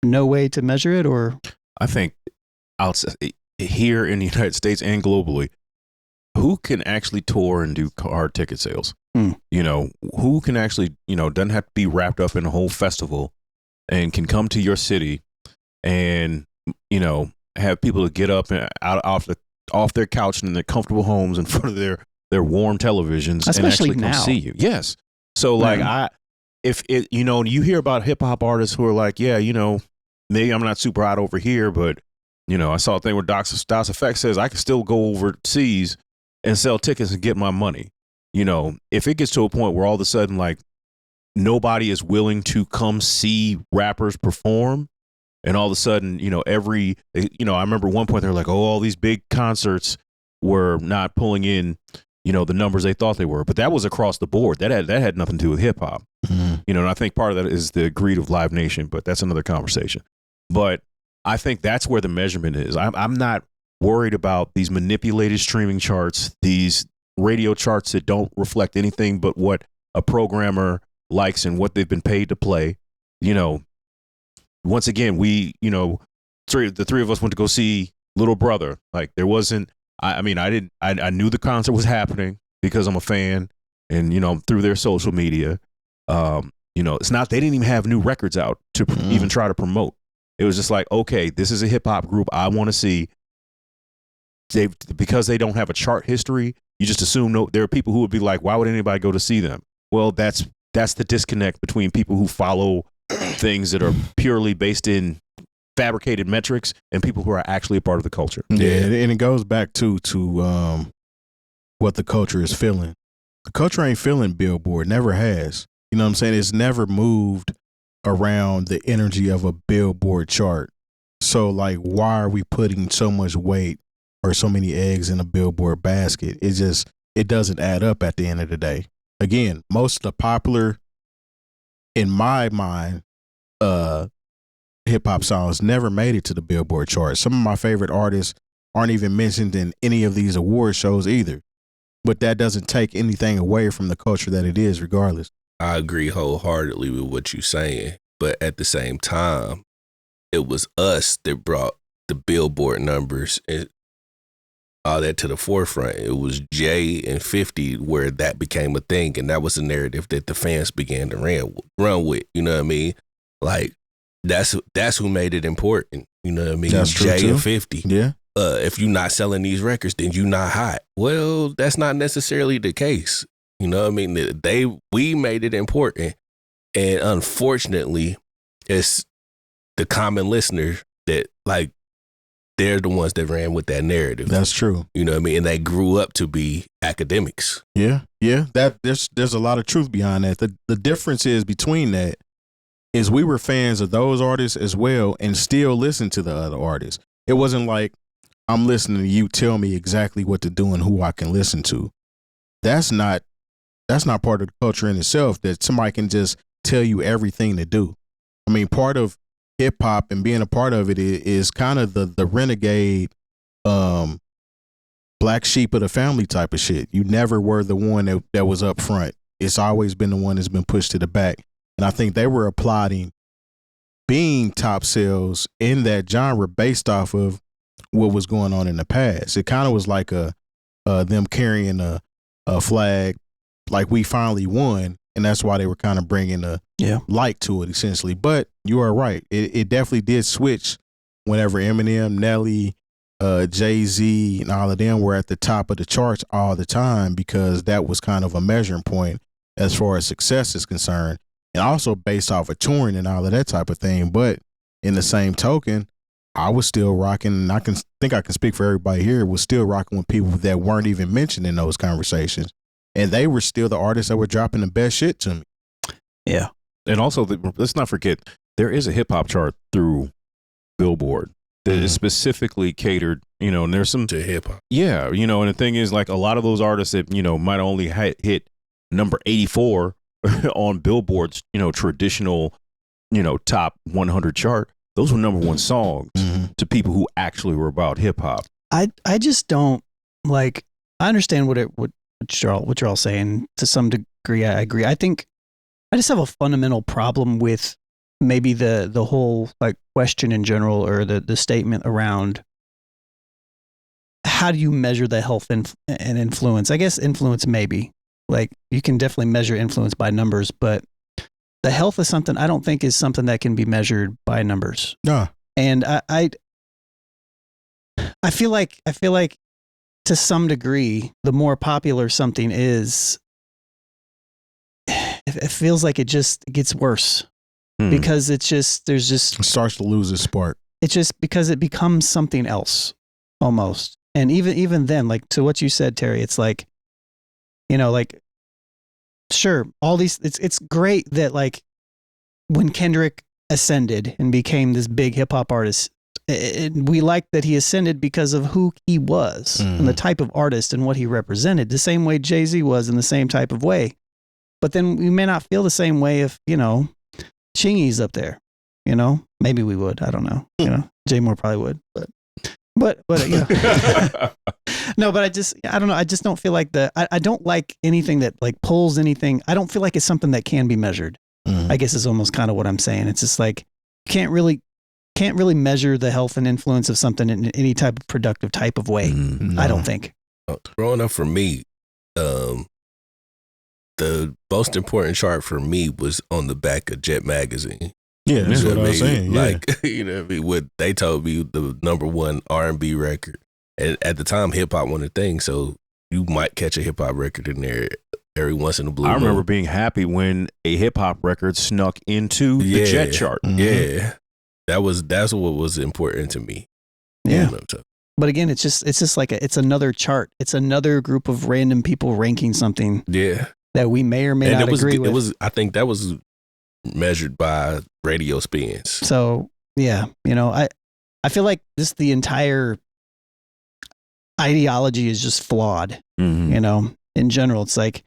no way to measure it? Or I think here in the United States and globally, who can actually tour and do hard ticket sales? You know, who can actually, you know, doesn't have to be wrapped up in a whole festival and can come to your city and, you know, have people to get up and off their couch in their comfortable homes in front of their warm televisions, especially and actually now. come see you. Yes. So like if it, you know, you hear about hip hop artists who are like, yeah, you know, maybe I'm not super hot over here, but you know, I saw a thing where Das Effect says I can still go overseas and sell tickets and get my money. You know, if it gets to a point where all of a sudden, like, nobody is willing to come see rappers perform, and all of a sudden, you know, I remember at one point they were like, oh, all these big concerts were not pulling in, you know, the numbers they thought they were. But that was across the board. That had nothing to do with hip hop. Mm-hmm. You know, and I think part of that is the greed of Live Nation, but that's another conversation. But I think that's where the measurement is. I'm not worried about these manipulated streaming charts, these radio charts that don't reflect anything but what a programmer likes and what they've been paid to play. You know, once again, we, you know, the three of us went to go see Little Brother. Like, there wasn't, I knew the concert was happening because I'm a fan, and, you know, through their social media. You know, it's not, they didn't even have new records out to even try to promote. It was just like, okay, this is a hip hop group I want to see. Because they don't have a chart history, you just assume there are people who would be like, why would anybody go to see them? Well, that's the disconnect between people who follow things that are purely based in fabricated metrics and people who are actually a part of the culture. Yeah, and it goes back to what the culture is feeling. The culture ain't feeling Billboard, never has. You know what I'm saying? It's never moved around the energy of a Billboard chart. So, like, why are we putting so much weight or so many eggs in a Billboard basket? It doesn't add up at the end of the day. Again, most of the popular, in my mind, hip hop songs never made it to the Billboard chart. Some of my favorite artists aren't even mentioned in any of these award shows either. But that doesn't take anything away from the culture that it is, regardless. I agree wholeheartedly with what you're saying. But at the same time, it was us that brought the Billboard numbers and all that to the forefront. It was Jay and 50 where that became a thing, and that was a narrative that the fans began to run with. You know what I mean? Like, that's who made it important. You know what I mean? That's true Jay too. and 50. Yeah. If you're not selling these records, then you're not hot. Well, that's not necessarily the case. You know what I mean? We made it important, and unfortunately, it's the common listener that, like, they're the ones that ran with that narrative. That's true. You know what I mean? And they grew up to be academics. Yeah. That there's a lot of truth behind that. The difference is between that is we were fans of those artists as well and still listen to the other artists. It wasn't like I'm listening to you tell me exactly what to do and who I can listen to. That's not part of the culture in itself, that somebody can just tell you everything to do. I mean, part of hip hop and being a part of it is kind of the renegade, black sheep of the family type of shit. You never were the one that was up front. It's always been the one that's been pushed to the back. And I think they were applauding being top sales in that genre based off of what was going on in the past. It kind of was like them carrying a flag, like we finally won. And that's why they were kind of bringing a light to it, essentially. But you are right. It definitely did switch whenever Eminem, Nelly, Jay-Z, and all of them were at the top of the charts all the time, because that was kind of a measuring point as far as success is concerned. And also based off of touring and all of that type of thing. But in the same token, I was still rocking, and I can speak for everybody here, was still rocking with people that weren't even mentioned in those conversations. And they were still the artists that were dropping the best shit to me. Yeah. And also, let's not forget, there is a hip hop chart through Billboard that is specifically catered, you know, and there's some to hip hop. Yeah. You know, and the thing is, like, a lot of those artists that, you know, might only hit number 84 on Billboard's, you know, traditional, you know, top 100 chart, those were number one songs to people who actually were about hip hop. I just don't like. I understand what you're all saying to some degree. I agree. I think I just have a fundamental problem with maybe the whole like question in general, or the statement around how do you measure the health and influence. I guess influence, maybe, like you can definitely measure influence by numbers, but the health is something I don't think is something that can be measured by numbers. No. And I feel like to some degree, the more popular something is, it feels like it just gets worse because it starts to lose its spark. It's just because it becomes something else almost. And even then, like to what you said, Terry, it's like, like, sure, all these, it's great that like when Kendrick ascended and became this big hip hop artist, we like that he ascended because of who he was and the type of artist and what he represented, the same way Jay-Z was in the same type of way. But then we may not feel the same way if, Chingy's up there, maybe we would, I don't know, Jay Moore probably would, but no, but I don't know. I just don't feel like I don't like anything that like pulls anything. I don't feel like it's something that can be measured. I guess is almost kind of what I'm saying. It's just like, can't really measure the health and influence of something in any type of productive type of way. No. I don't think. Growing up for me, the most important chart for me was on the back of Jet magazine. Yeah, that's what I was saying. Like, what they told me, the number one R&B record. And at the time, hip hop wasn't a thing, so you might catch a hip hop record in there every once in a blue moon. I remember being happy when a hip hop record snuck into the Jet chart. Yeah, that's what was important to me. Yeah. But again, it's just like it's another chart. It's another group of random people ranking something. Yeah. That we may or may not agree with. I think that was measured by radio spins. So yeah, I feel like the entire ideology is just flawed. In general, it's like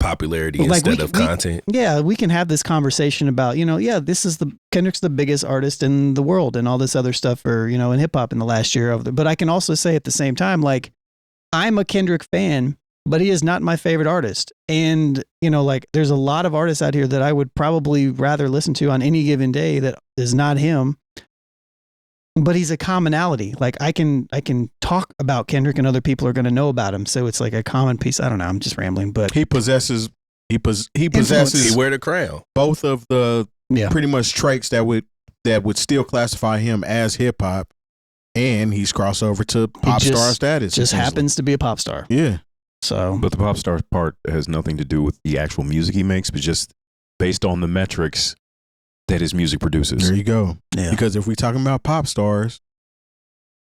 popularity instead of content. Yeah, we can have this conversation about, this is Kendrick's the biggest artist in the world and all this other stuff, or, in hip hop in the last year but I can also say at the same time, like, I'm a Kendrick fan, but he is not my favorite artist. And, like, there's a lot of artists out here that I would probably rather listen to on any given day that is not him. But he's a commonality. Like, I can talk about Kendrick and other people are going to know about him. So it's like a common piece. I don't know. I'm just rambling, but he possesses he wear the crown. Both of the pretty much traits that would still classify him as hip hop, and he's crossed over to pop star status. Just happens to be a pop star. Yeah. So, but the pop star part has nothing to do with the actual music he makes, but just based on the metrics that his music produces. There you go. Yeah. Because if we're talking about pop stars,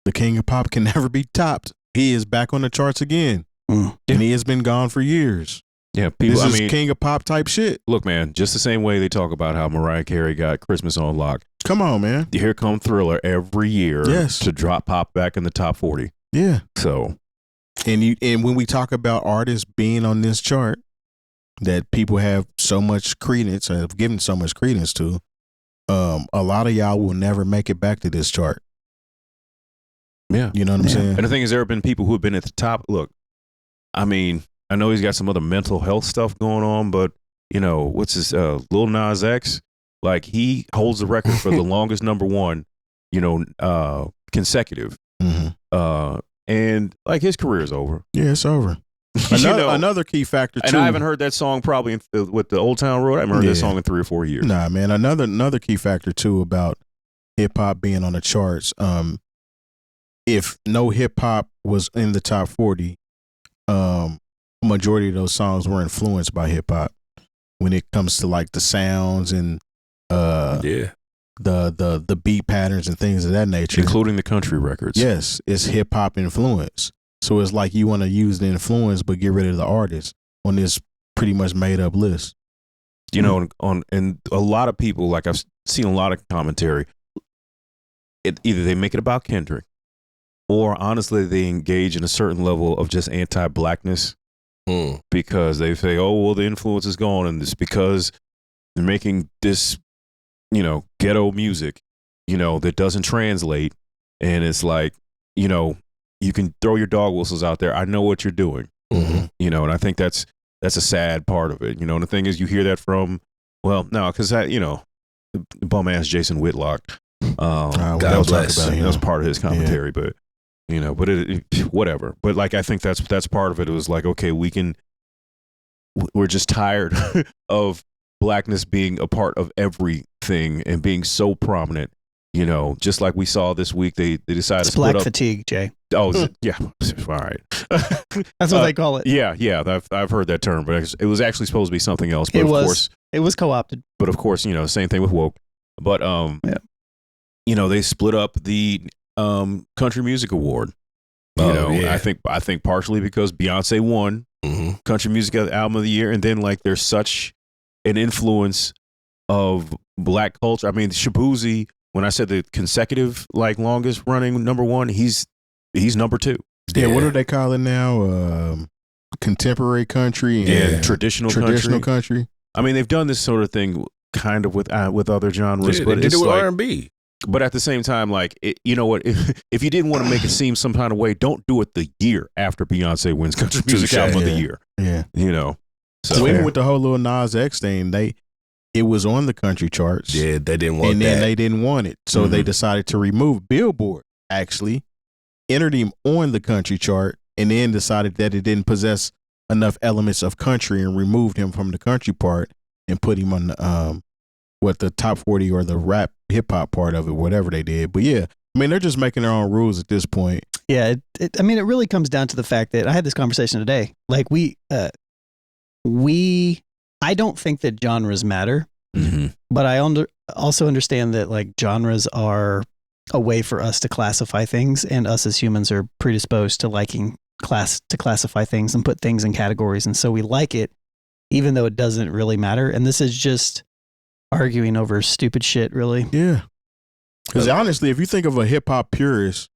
the king of pop can never be topped. He is back on the charts again, and he has been gone for years. Yeah, this is king of pop type shit. Look, man, just the same way they talk about how Mariah Carey got Christmas on lock. Come on, man. Here come Thriller every year to drop pop back in the top 40. Yeah. So, and when we talk about artists being on this chart that people have so much credence, have given so much credence to, a lot of y'all will never make it back to this chart. Yeah. You know what I'm saying? And the thing is, there have been people who have been at the top. Look, I mean, I know he's got some other mental health stuff going on, but, what's his, Lil Nas X? Like, he holds the record for the longest number one, consecutive. And, like, his career is over. Yeah, it's over. Another key factor, too. And I haven't heard that song probably with the Old Town Road. I haven't heard that song in 3 or 4 years. Nah, man. Another key factor, too, about hip-hop being on the charts. If no hip-hop was in the top 40, majority of those songs were influenced by hip-hop when it comes to, like, the sounds and the beat patterns and things of that nature. Including the country records. Yes, it's hip-hop influence. So it's like you want to use the influence but get rid of the artist on this pretty much made up list. And a lot of people, like I've seen a lot of commentary, either they make it about Kendrick or honestly they engage in a certain level of just anti-blackness because they say, oh, well, the influence is gone and it's because they're making this, ghetto music, that doesn't translate. And it's like, you can throw your dog whistles out there. I know what you're doing. You know, and I think that's a sad part of it. You know, and the thing is, you hear that from, well, no, because bum ass Jason Whitlock. God bless. That was part of his commentary, but you know, but whatever. But like, I think that's part of it. It was like, okay, we're just tired of blackness being a part of everything and being so prominent. You know, just like we saw this week, they decided to split black up. Fatigue, Jay. Oh, yeah. All right. That's what they call it. Yeah. I've heard that term, but it was actually supposed to be something else. But it was co-opted. But of course, you know, same thing with woke. But you know, they split up the Country Music Award. I think partially because Beyonce won Country Music Album of the Year, and then like there's such an influence of black culture. I mean, Shabuzi. When I said the consecutive, like, longest running number one, he's number two. Yeah, what do they call it now? Contemporary country and traditional country. I mean, they've done this sort of thing kind of with other genres, but they it's do with like R&B. But at the same time, like, you know what? If you didn't want to make it seem some kind of way, don't do it the year after Beyonce wins Country Music Album of the Year. Yeah, you know. So even with the whole Lil Nas X thing, it was on the country charts. Yeah, they didn't want and that. And then they didn't want it. So they decided to remove Billboard, actually, entered him on the country chart, and then decided that it didn't possess enough elements of country and removed him from the country part and put him on the top 40 or the rap hip hop part of it, whatever they did. But yeah, I mean, they're just making their own rules at this point. Yeah, it really comes down to the fact that I had this conversation today. Like I don't think that genres matter, but I also understand that like genres are a way for us to classify things, and us as humans are predisposed to liking to classify things and put things in categories, and so we like it, even though it doesn't really matter. And this is just arguing over stupid shit, really. Yeah, because honestly, if you think of a hip hop purist,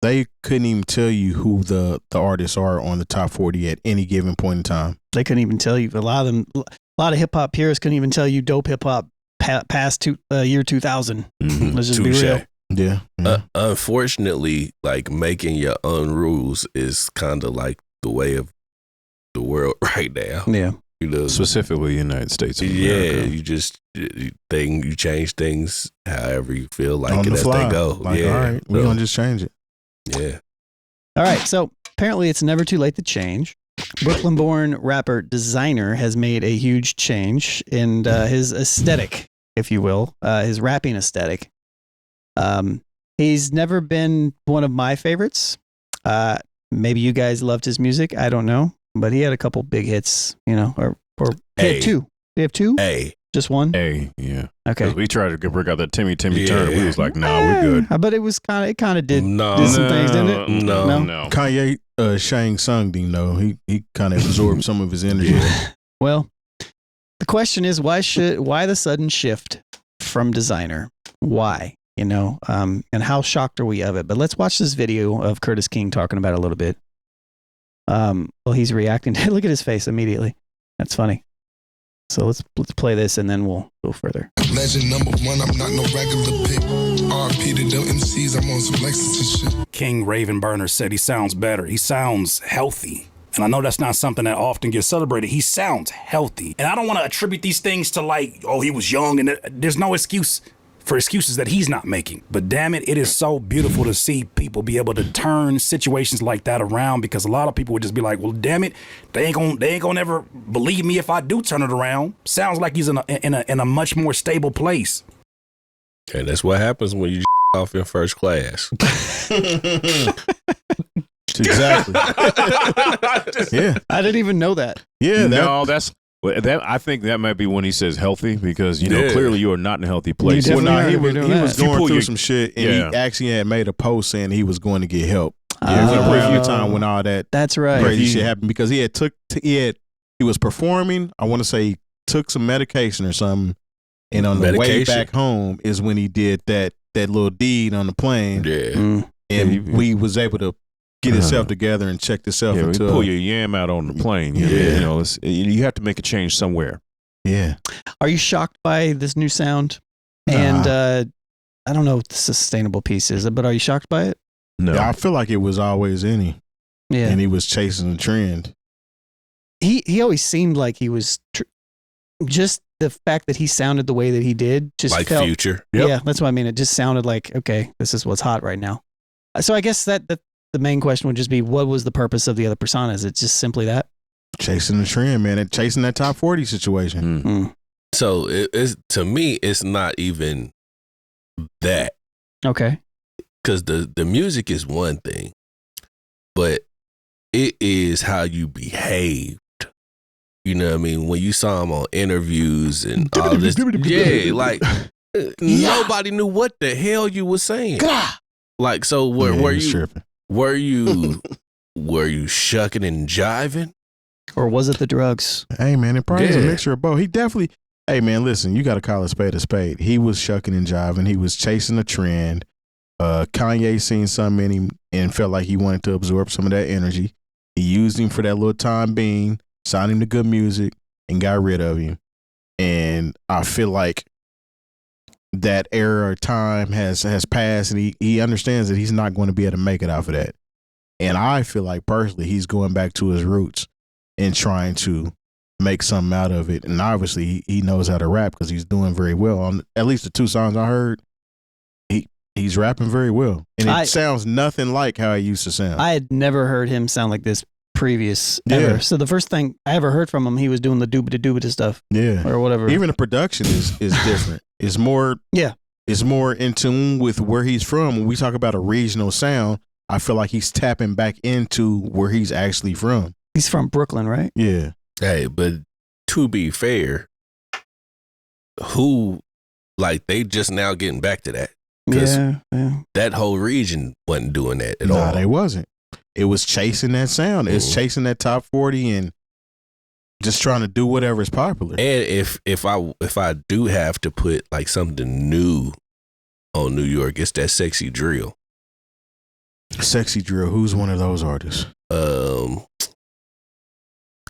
they couldn't even tell you who the artists are on the top 40 at any given point in time. They couldn't even tell you. A lot of hip hop purists couldn't even tell you dope hip hop past year 2000. Let's just be real. Yeah. Unfortunately, like making your own rules is kind of like the way of the world right now. Yeah. You know, specifically the United States of America. You change things however you feel like on it the as fly. they go. Like, all right, we're gonna just change it. Yeah. All right. So apparently it's never too late to change. Brooklyn-born rapper Desiigner has made a huge change in his aesthetic, if you will, his rapping aesthetic. He's never been one of my favorites. Maybe you guys loved his music. I don't know, but he had a couple big hits, you know, or he had two. They have two? Just one? Yeah. Okay. We tried to bring out that Timmy Turner. We was like, no, we're good. But it kind of did some things, didn't it? No. Kanye Shang Tsung didn't know. He kind of absorbed some of his energy. Well, the question is, why the sudden shift from Desiigner? Why? You know, and how shocked are we of it? But let's watch this video of Curtis King talking about it a little bit. Well, he's reacting. Look at his face immediately. That's funny. So let's play this and then we'll go further. Legend number one, I'm not no regular pick. RP to them MCs, I'm on some Lexington shit. King Ravenburner said he sounds better. He sounds healthy. And I know that's not something that often gets celebrated. He sounds healthy. And I don't want to attribute these things to like, oh, he was young. And there's no excuse for excuses that he's not making. But damn it is so beautiful to see people be able to turn situations like that around, because a lot of people would just be like, well, damn it, they ain't gonna ever believe me if I do turn it around. Sounds like he's in a much more stable place. And that's what happens when you off in first class. Exactly. Yeah. I didn't even know that. Yeah. I think that might be when he says healthy, because you know clearly you are not in a healthy place. Well, no, he was going through some shit, and he actually had made a post saying he was going to get help. Yeah, it was a preview time when all that that's right crazy shit happened, because he was performing. I want to say he took some medication or something, and on the way back home is when he did that little deed on the plane. Yeah, and we was able to get itself together and check itself into pull your yam out on the plane. You know, you have to make a change somewhere. Yeah. Are you shocked by this new sound? And I don't know what the sustainable piece is, but are you shocked by it? No. Yeah, I feel like it was always in him. Yeah. And he was chasing the trend. He always seemed like he was just the fact that he sounded the way that he did just like felt, Future. Yeah, that's what I mean. It just sounded like, okay, this is what's hot right now. So I guess that the main question would just be, what was the purpose of the other persona? Is it just simply that? Chasing the trend, man. And chasing that top 40 situation. Mm. So it's, to me, it's not even that. Okay. Because the music is one thing, but it is how you behaved. You know what I mean? When you saw him on interviews and all this, yeah, like nobody knew what the hell you were saying. Like, so were you shucking and jiving? Or was it the drugs? Hey, man, it probably is a mixture of both. He definitely, hey, man, listen, you got to call a spade a spade. He was shucking and jiving. He was chasing a trend. Kanye seen something in him and felt like he wanted to absorb some of that energy. He used him for that little time being, signed him to good music, and got rid of him. And I feel like that era of time has passed, and he understands that he's not going to be able to make it off of that. And I feel like personally he's going back to his roots and trying to make something out of it. And obviously he knows how to rap because he's doing very well. On at least the 2 songs I heard, he's rapping very well. And it sounds nothing like how he used to sound. I had never heard him sound like this previous ever. So the first thing I ever heard from him, he was doing the doobity stuff. Yeah. Or whatever. Even the production is different. It's more in tune with where he's from. When we talk about a regional sound, I feel like he's tapping back into where he's actually from. He's from Brooklyn, right? Yeah. Hey, but to be fair, they just now getting back to that. Yeah. That whole region wasn't doing that at all. Nah, they wasn't. It was chasing that sound. It's chasing that top 40 and just trying to do whatever is popular. And if I do have to put like something new on New York, it's that Sexy Drill. Sexy Drill. Who's one of those artists?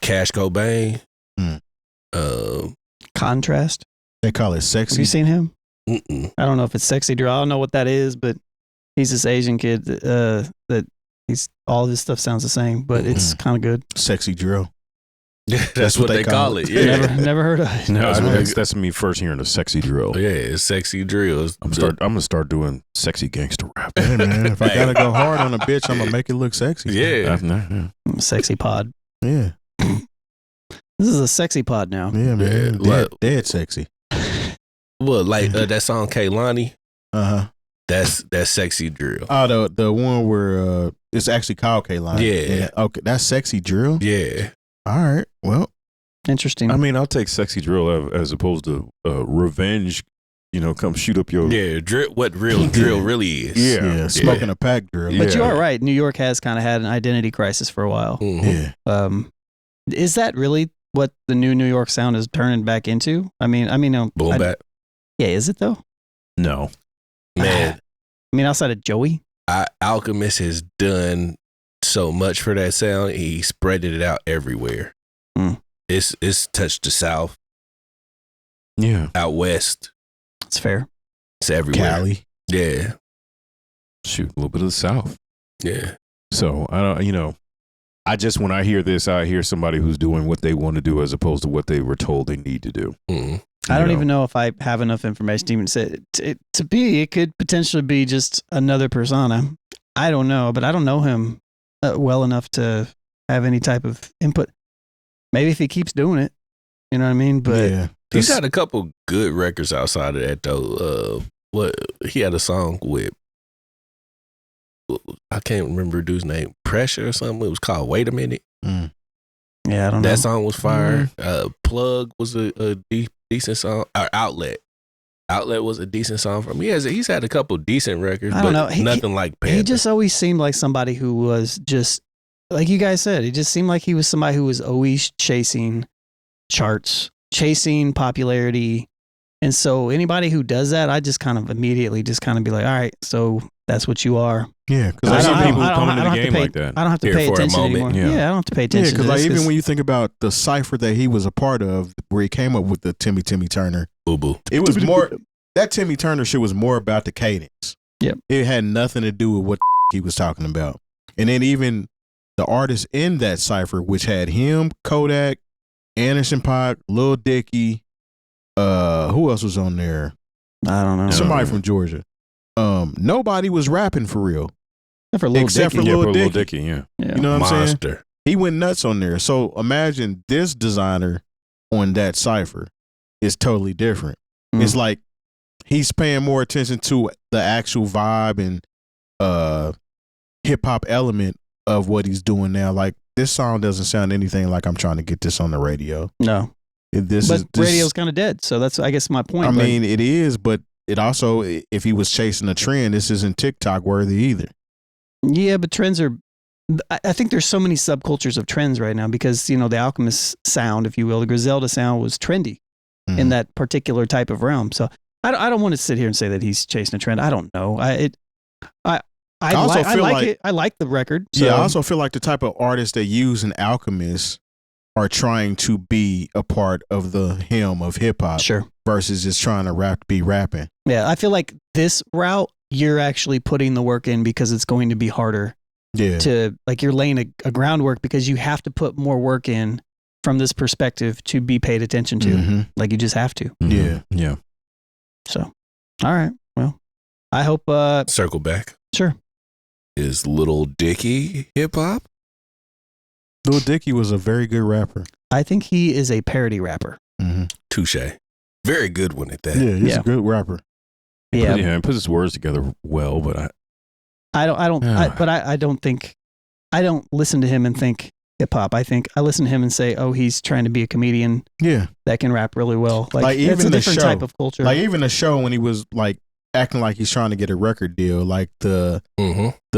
Cash Cobain. Contrast. They call it Sexy. Have you seen him? Mm-mm. I don't know if it's Sexy Drill. I don't know what that is, but he's this Asian kid that he's all this stuff sounds the same, but it's kind of good. Sexy Drill. That's what they call it. Yeah. Never heard of it. No, that's me first hearing the Sexy Drill. Yeah, it's Sexy Drill. I'm gonna start doing sexy gangster rap. Hey, man, if I gotta go hard on a bitch, I'm gonna make it look sexy. Yeah. Sexy pod. Yeah. This is a sexy pod now. Yeah, man. Yeah, dead sexy. Well, like that song Kaylani. That's Sexy Drill. Oh, the one where it's actually called Kaylani. Yeah. Okay, that's Sexy Drill. Yeah. All right. Well, interesting. I mean, I'll take Sexy Drill as opposed to Revenge. Come shoot up your what real drill really is. Yeah. Smoking a pack drill. But you are right. New York has kind of had an identity crisis for a while. Mm-hmm. Yeah. Is that really what the new New York sound is turning back into? I mean, Boom bap. Yeah, is it though? No, man. I mean, outside of Joey, Alchemist has done so much for that sound. He spreaded it out everywhere. It's touched the South. Yeah, out west. That's fair. It's everywhere. Cali. Yeah. Shoot, a little bit of the South. Yeah. So I don't. I just, when I hear this, I hear somebody who's doing what they want to do as opposed to what they were told they need to do. Mm-hmm. I don't even know if I have enough information to even say to be. It could potentially be just another persona. I don't know, but I don't know him well enough to have any type of input. Maybe if he keeps doing it, you know what I mean. But yeah, he's got a couple good records outside of that though. He had a song with, I can't remember the dude's name, Pressure or something. It was called Wait a Minute. Mm. Yeah, I don't know. That song was fire. Plug was a decent song. Outlet was a decent song from him. He's had a couple decent records, I don't but know. nothing like Panther. He just always seemed like somebody who was just, like you guys said, he just seemed like he was somebody who was always chasing charts, chasing popularity. And so anybody who does that, I just kind of immediately just kind of be like, all right, so that's what you are. Yeah, because I see people coming in the game like that. I don't have to pay attention anymore. Yeah, I don't have to pay attention. Yeah, because like even when you think about the cipher that he was a part of, where he came up with the Timmy Turner, Boo. It was more, that Timmy Turner shit was more about the cadence. Yep. It had nothing to do with what he was talking about. And then even the artists in that cipher, which had him, Kodak, Anderson .Paak, Lil Dicky, who else was on there? I don't know. Somebody from Georgia. Nobody was rapping for real. Except for Lil Lil Dicky. Dicky, yeah. You know what I'm saying? Monster. He went nuts on there. So imagine this Desiigner on that cipher is totally different. It's like he's paying more attention to the actual vibe and hip hop element of what he's doing now. Like this song doesn't sound anything like I'm trying to get this on the radio. No. Radio's kind of dead. So that's, I guess, my point. I mean, it is, but it also, if he was chasing a trend, this isn't TikTok worthy either. Yeah, but trends are, I think there's so many subcultures of trends right now because, you know, the Alchemist sound, if you will, the Griselda sound was trendy in that particular type of realm. So I don't want to sit here and say that he's chasing a trend. I don't know. I like it. I like the record. So. Yeah, I also feel like the type of artists that use an Alchemist are trying to be a part of the hymn of hip hop, sure, versus just trying to be rapping. Yeah, I feel like this route you're actually putting the work in because it's going to be harder. Yeah, to like you're laying a groundwork because you have to put more work in from this perspective to be paid attention to. Like you just have to. Yeah. So, all right. Well, I hope. Circle back. Sure. Is Lil Dicky hip hop? Lil Dicky was a very good rapper. I think he is a parody rapper. Touche. Very good one at that. Yeah, he's a good rapper. Yeah, he puts his words together well, but I don't listen to him and think hip hop. I listen to him and say, oh, he's trying to be a comedian. Yeah, that can rap really well. Like even it's a different type of culture. Like even the show when he was like acting like he's trying to get a record deal, like the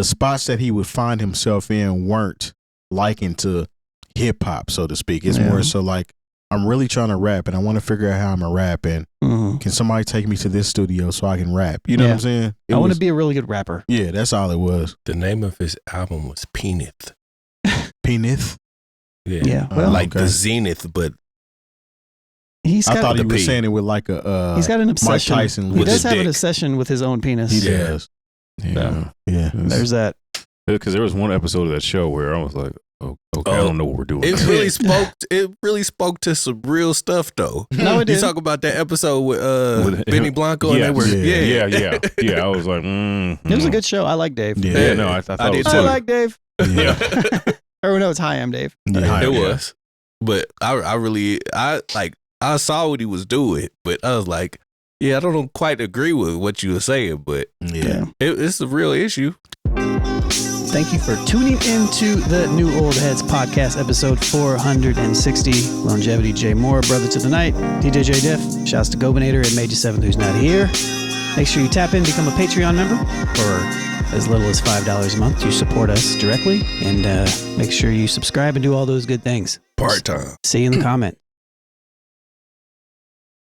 spots that he would find himself in weren't likened to hip hop, so to speak. It's more so like, I'm really trying to rap and I want to figure out how I'm a rap and can somebody take me to this studio so I can rap? You know what I'm saying? I want to be a really good rapper. Yeah, that's all it was. The name of his album was Penith. Penith? Yeah. Well, like the Zenith, but I thought he was saying it with like a he's got an obsession. Mike Tyson. He does have an obsession with his own penis. He does. Yeah. There's that. Because there was one episode of that show where I was like, oh, okay, I don't know what we're doing. It really spoke. It really spoke to some real stuff, though. No, it did. You talk about that episode with Benny Blanco and they were. Yeah. I was like, It was a good show. I like Dave. Yeah, no, I thought it was. I like Dave. Yeah. Or no, it's Hi, I'm Dave. Yeah, it was. But I saw what he was doing, but I was like, yeah, I don't quite agree with what you were saying, but it's a real issue. Thank you for tuning into the New Old Heads podcast, episode 460. Longevity, Jay Moore, Brother to the Night, DJ Jay Diff. Shouts to Gobinator and Maja 7th, who's not here. Make sure you tap in, become a Patreon member for as little as $5 a month to support us directly. And make sure you subscribe and do all those good things. Part-time. See you in the comment.